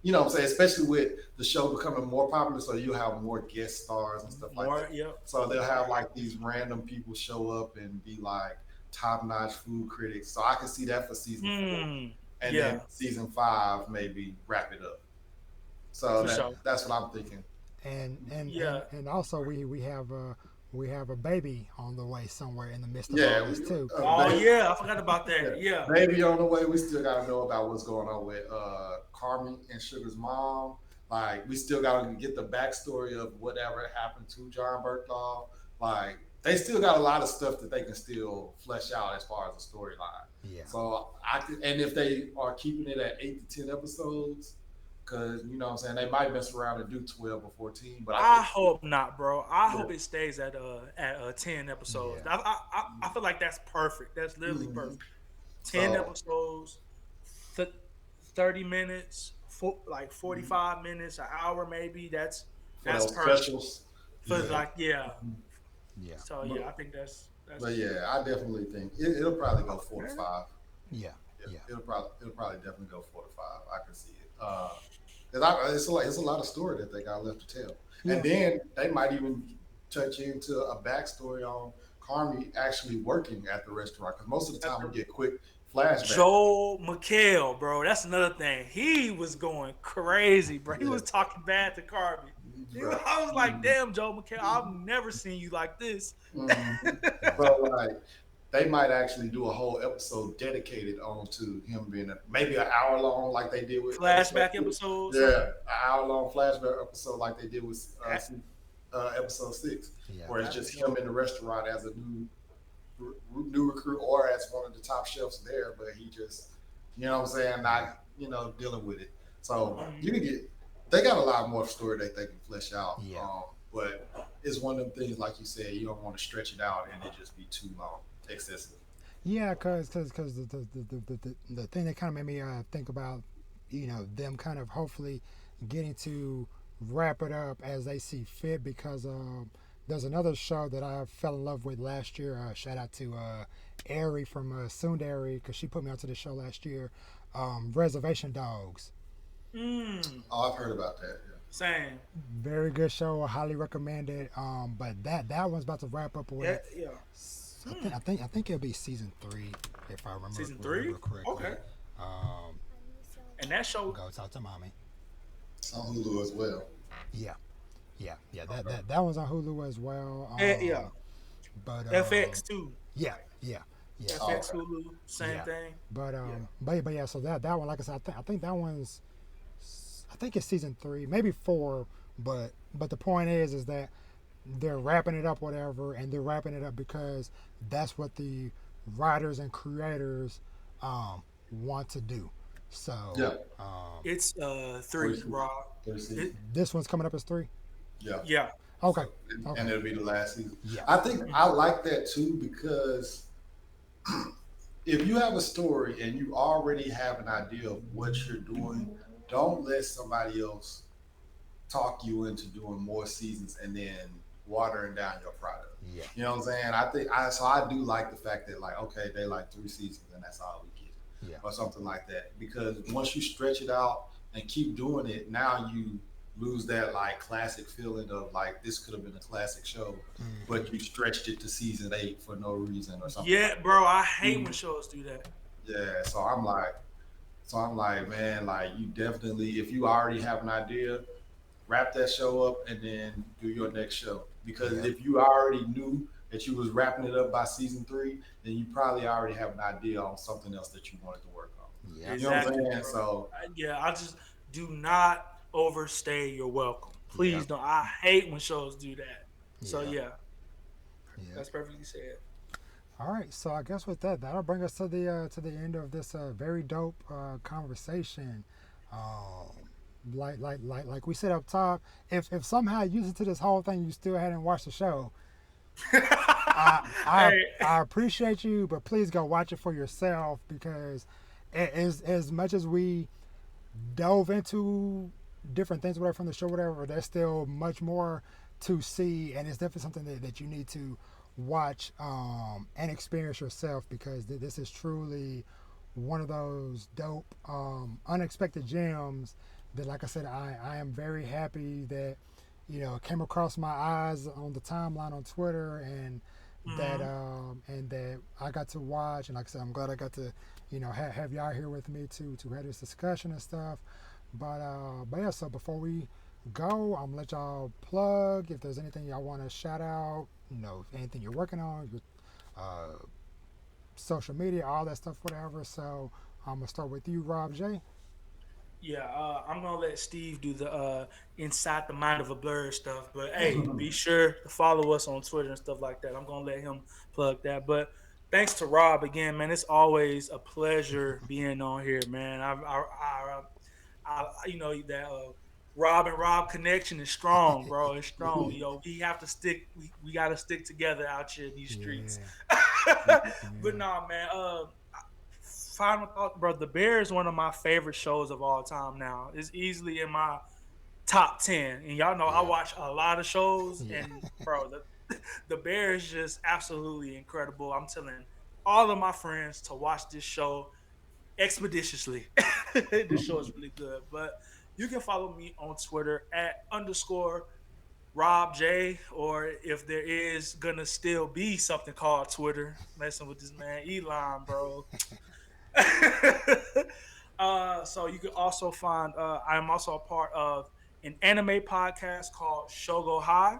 what I'm saying, especially with the show becoming more popular, so you'll have more guest stars and stuff like that.
More, yep.
So they'll have
More.
like these random people show up and be like top notch food critics. So I can see that for season 4,
Mm.
and then
Yeah,
season 5 maybe wrap it up. So
for sure.
that's what I'm thinking.
and also we have a baby on the way somewhere in the midst of all
Yeah,
this too.
Oh
baby,
yeah, I forgot about
yeah,
that. Yeah.
baby on the way. We still got to know about what's going on with Carmen and Sugar's mom. Like we still got to get the backstory of whatever happened to John Berthold. Like they still got a lot of stuff that they can still flesh out as far as the storyline.
Yeah,
So and if they are keeping it at 8 to 10 episodes, because what I'm saying, they might mess around and do 12 or 14. But I
I
think,
hope not, bro. I
yeah,
hope it stays at 10 episodes.
yeah,
I feel like that's perfect. That's literally
mhm.
perfect. Ten
So
episodes, th- 30 minutes, like
mhm,
45 minutes, an hour maybe.
for
That's
those
perfect.
specials,
For
yeah.
like yeah.
Mhm.
yeah,
So
But
yeah, I think that's
But yeah, I definitely think it'll probably go four to
okay.
five.
yeah,
Yeah,
yeah,
it'll probably definitely go 4 to 5. I can see it. 'Cause it's a lot of story that they got left to tell, and
yeah,
then they might even touch into a backstory on Carmi actually working at the restaurant. Because most of the
At
time we
the
get quick flashbacks.
Joel McHale, bro. That's another thing. He was going crazy, bro. He
Yeah,
was talking bad to Carby.
bro.
I was like,
Mhm.
damn, Joel McHale, I've never seen you like this.
Mhm.
yeah,
So like they might actually do a whole episode dedicated on to him being maybe an hour long, like they did with episode
Flashback
2.
episode,
Yeah,
something.
an hour long flashback episode like they did with
That,
season. episode 6,
Yeah.
where it's just him in the restaurant as a new recruit or as one of the top chefs there, but he just, you know what I'm saying, not, dealing with it. So you can get, they got a lot more story that they can flesh out.
Yeah.
But it's one of them things, like you said, you don't want to stretch it out and it just be too long, excessive.
Yeah, cause the thing that kind of made me think about, them kind of hopefully getting to wrap it up as they see fit because there's another show that I fell in love with last year. Shout out to Ari from Sundari because she put me onto the show last year. Reservation Dogs.
Oh, I've heard about that. Yeah.
Same.
Very good show. I highly recommend it. But that one's about to wrap up with.
Yeah.
I think it'll be season 3 if I remember.
Season 3?
Correctly.
Okay.
Um,
And that show.
Go talk to mommy.
It's on Hulu as well.
Yeah. That one's on Hulu as well.
Yeah.
But
FX too.
Yeah.
FX Hulu, same thing.
But but yeah. So that one, like I said, I think that one's. I think it's season 3, maybe 4. But the point is that they're wrapping it up, whatever, and they're wrapping it up because that's what the writers and creators want to do. So
it's 3, Rob.
This one's coming up as 3.
Yeah.
Okay.
And it'll be the last season.
Yeah.
I think I like that too because if you have a story and you already have an idea of what you're doing, don't let somebody else talk you into doing more seasons and then watering down your product.
Yeah.
You know what I'm saying? I do like the fact that like, okay, they like 3 seasons and that's all we get.
Yeah.
Or something like that. Because once you stretch it out and keep doing it, now you lose that like classic feeling of like this could have been a classic show, but you stretched it to season 8 for no reason or something.
Yeah, bro, I hate when shows do that.
Yeah, so I'm like, man, like you definitely, if you already have an idea, wrap that show up and then do your next show. Because if you already knew that you was wrapping it up by season 3, then you probably already have an idea on something else that you wanted to work on.
Yeah.
You know what I'm saying?
Bro.
So
I just do not overstay your welcome. Please don't. I hate when shows do that. So that's perfectly said.
All right, so I guess with that'll bring us to the end of this very dope conversation. Like we said up top, if somehow you listen to this whole thing, you still hadn't watched the show, I appreciate you, but please go watch it for yourself because as much as we dove into different things, whatever from the show, whatever, there's still much more to see, and it's definitely something that you need to watch and experience yourself because this is truly one of those dope unexpected gems that, like I said, I am very happy that came across my eyes on the timeline on Twitter and that I got to watch, and like I said, I'm glad I got to have y'all here with me to have this discussion and stuff. But yeah, so before we go, I'm gonna let y'all plug if there's anything y'all want to shout out, anything you're working on, your social media, all that stuff, whatever. So I'm gonna start with you, RobJ.
Yeah, I'm gonna let Steve do the inside the mind of a Blerd stuff. But hey, be sure to follow us on Twitter and stuff like that. I'm gonna let him plug that. But thanks to Rob again, man. It's always a pleasure being on here, man. That Rob and Rob connection is strong, bro. It's strong. We have to stick. We got to stick together out here in these streets. But nah, man. Final thought, bro. The Bear is one of my favorite shows of all time. Now it's easily in my top 10, and y'all know I watch a lot of shows, and bro, the Bear is just absolutely incredible. I'm telling all of my friends to watch this show expeditiously. This show is really good. But you can follow me on Twitter at _RobJ, or if there is gonna still be something called Twitter, messing with this man Elon, bro. So you can also find I am also a part of an anime podcast called Shogo High.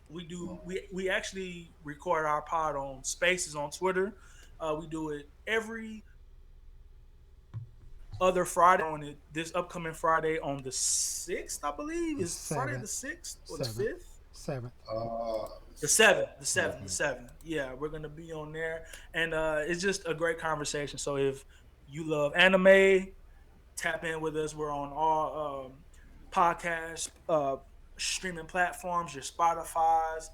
We actually record our pod on Spaces on Twitter. We do it every other Friday. On this upcoming Friday on the 6th, I believe. Is Friday the 6th or the 5th?
7th.
The seventh. Yeah, we're gonna be on there, and it's just a great conversation. So if you love anime, tap in with us. We're on all podcast streaming platforms, your Spotify's,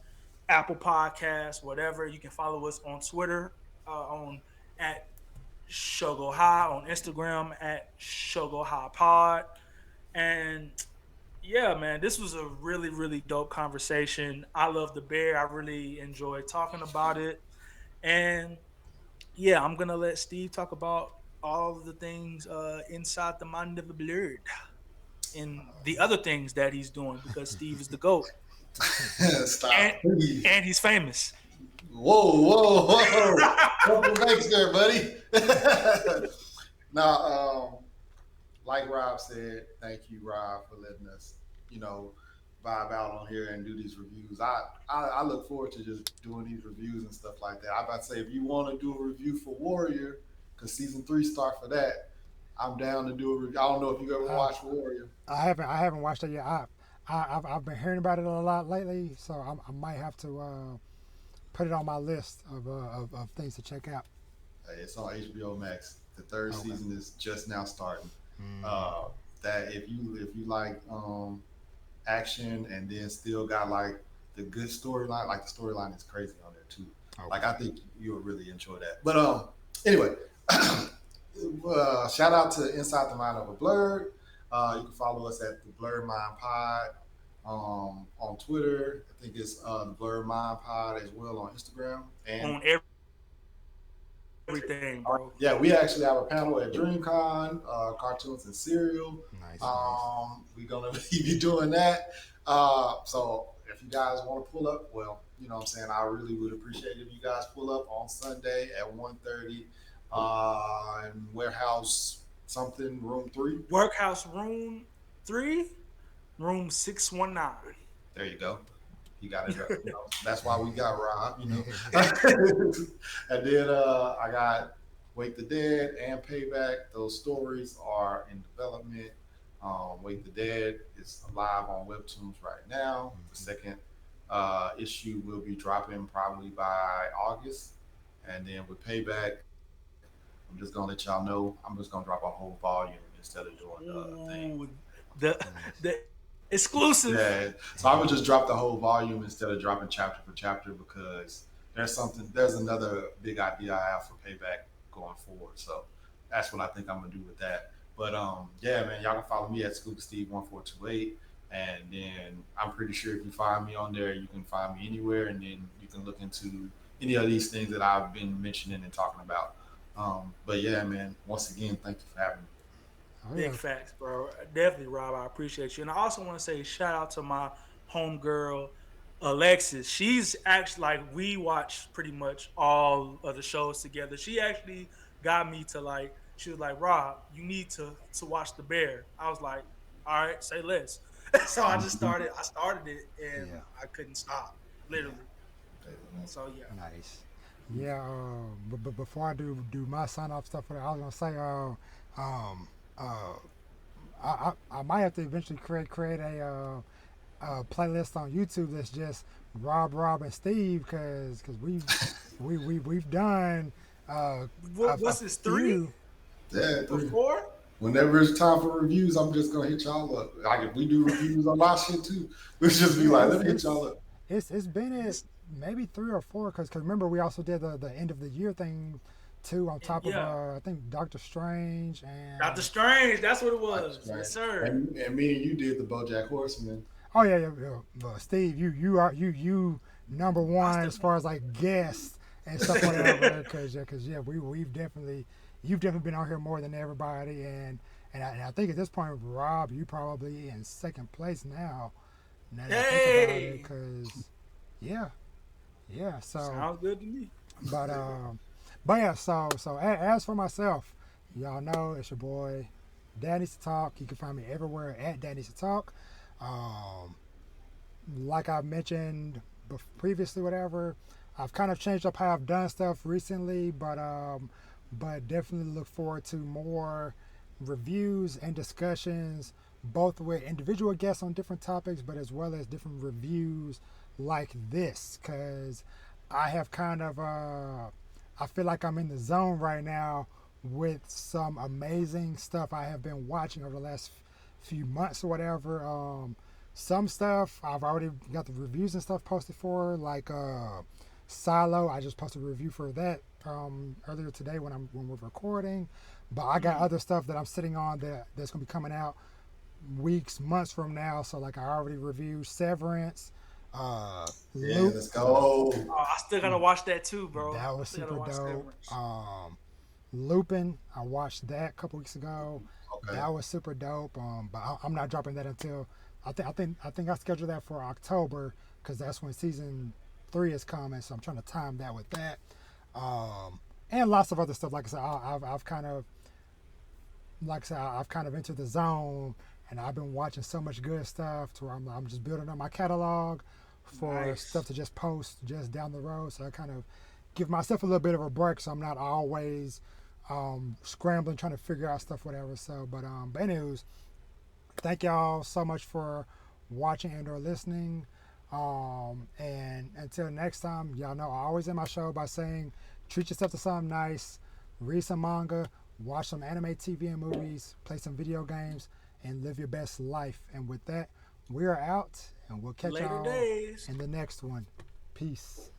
Apple Podcasts, whatever. You can follow us on Twitter on at Shogo High, on Instagram at Shogo High Pod, and yeah, man, this was a really, really dope conversation. I love the bear. I really enjoyed talking about it. And yeah, I'm gonna let Steve talk about all of the things inside the mind of a Blerd and the other things that he's doing because Steve is the GOAT.
Stop,
And,
please.
and he's famous.
Whoa. Couple thanks there, buddy. Now, like Rob said, thank you, Rob, for letting us, vibe out on here and do these reviews. I look forward to just doing these reviews and stuff like that. I'm about to say, if you want to do a review for Warrior, because season 3 start for that, I'm down to do a review. I don't know if you ever watched Warrior.
I haven't watched it yet. I've been hearing about it a lot lately, so I might have to put it on my list of things to check out.
Hey, it's on HBO Max. The third season is just now starting. That if you like action and then still got like the good storyline, like the storyline is crazy on there too. Okay. Like I think you would really enjoy that. But anyway, shout out to Inside the Mind of a Blerd. You can follow us at the Blerd Mind Pod on Twitter. I think it's the Blerd Mind Pod as well on Instagram and
on everything, bro.
Yeah, we actually have a panel at DreamCon, cartoons and cereal.
Nice.
We're gonna be doing that. So if you guys want to pull up, well, you know what I'm saying, I really would appreciate it if you guys pull up on Sunday at 1:30 in warehouse something, room 3.
Workhouse room 3, room 619.
There you go. You got it. That's why we got Rob. And then I got Wake the Dead and Payback. Those stories are in development. Wake the Dead is live on Webtoons right now. The second issue will be dropping probably by August. And then with Payback, I'm just gonna let y'all know. I'm just gonna drop a whole volume instead of doing the thing.
The exclusive.
Yeah. So I would just drop the whole volume instead of dropping chapter for chapter because there's another big idea I have for Payback going forward. So that's what I think I'm gonna do with that. But yeah, man, y'all can follow me at Scuba Steve 1428. And then I'm pretty sure if you find me on there, you can find me anywhere, and then you can look into any of these things that I've been mentioning and talking about. But yeah, man, once again, thank you for having me.
Big facts, bro. Definitely, Rob. I appreciate you. And I also want to say shout out to my homegirl, Alexis. She's actually like, we watch pretty much all of the shows together. She actually got me to she was like, Rob, you need to watch The Bear. I was like, all right, say less. So I started it and I couldn't stop, literally. So yeah.
Nice. Yeah, but before I do my sign off stuff, I was gonna say, I might have to eventually create a playlist on YouTube that's just Rob, and Steve, because we've done.
What's this, 3?
Yeah,
3. 4?
Whenever it's time for reviews, I'm just gonna hit y'all up. Like if we do reviews on my shit too, let's just be like, let me hit y'all up.
It's been maybe 3 or 4, because remember we also did the end of the year thing too, on top of I think Doctor Strange and
Doctor Strange. That's what it was. Yes, sir.
And me and you did the BoJack Horseman.
Oh yeah. Steve, you are number one as far as like guests and stuff like that, because you've definitely been out here more than everybody, and I think at this point, Rob, you probably in second place now.
Hey,
because yeah. So
sounds good to me.
But yeah. So as for myself, y'all know it's your boy, Dad Needs to Talk. You can find me everywhere at Dad Needs to Talk. Like I've mentioned previously, whatever, I've kind of changed up how I've done stuff recently, but definitely look forward to more reviews and discussions both with individual guests on different topics, but as well as different reviews like this, because I have kind of, I feel like I'm in the zone right now with some amazing stuff I have been watching over the last few months or whatever. Some stuff I've already got the reviews and stuff posted for, like Silo. I just posted a review for that earlier today when we're recording. But I got other stuff that I'm sitting on that's gonna be coming out weeks, months from now. So like I already reviewed Severance.
Yeah,
Loop.
let's go.
I still gotta watch that too, bro.
That was super dope. Lupin, I watched that a couple weeks ago.
Okay.
That was super dope. But I'm not dropping that until I think I scheduled that for October because that's when season 3 is coming. So I'm trying to time that with that. And lots of other stuff. Like I said, I've kind of entered the zone, and I've been watching so much good stuff to where I'm just building up my catalog for stuff to just post just down the road. So I kind of give myself a little bit of a break, so I'm not always scrambling trying to figure out stuff, whatever. So, but anyways, thank y'all so much for watching and or listening. And until next time, y'all know I always end my show by saying, treat yourself to something nice, read some manga, watch some anime, TV, and movies, play some video games, and live your best life. And with that, we are out, and we'll catch y'all in the next one. Peace.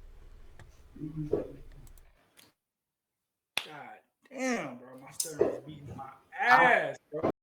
God damn, bro. My stomach is beating my ass, bro.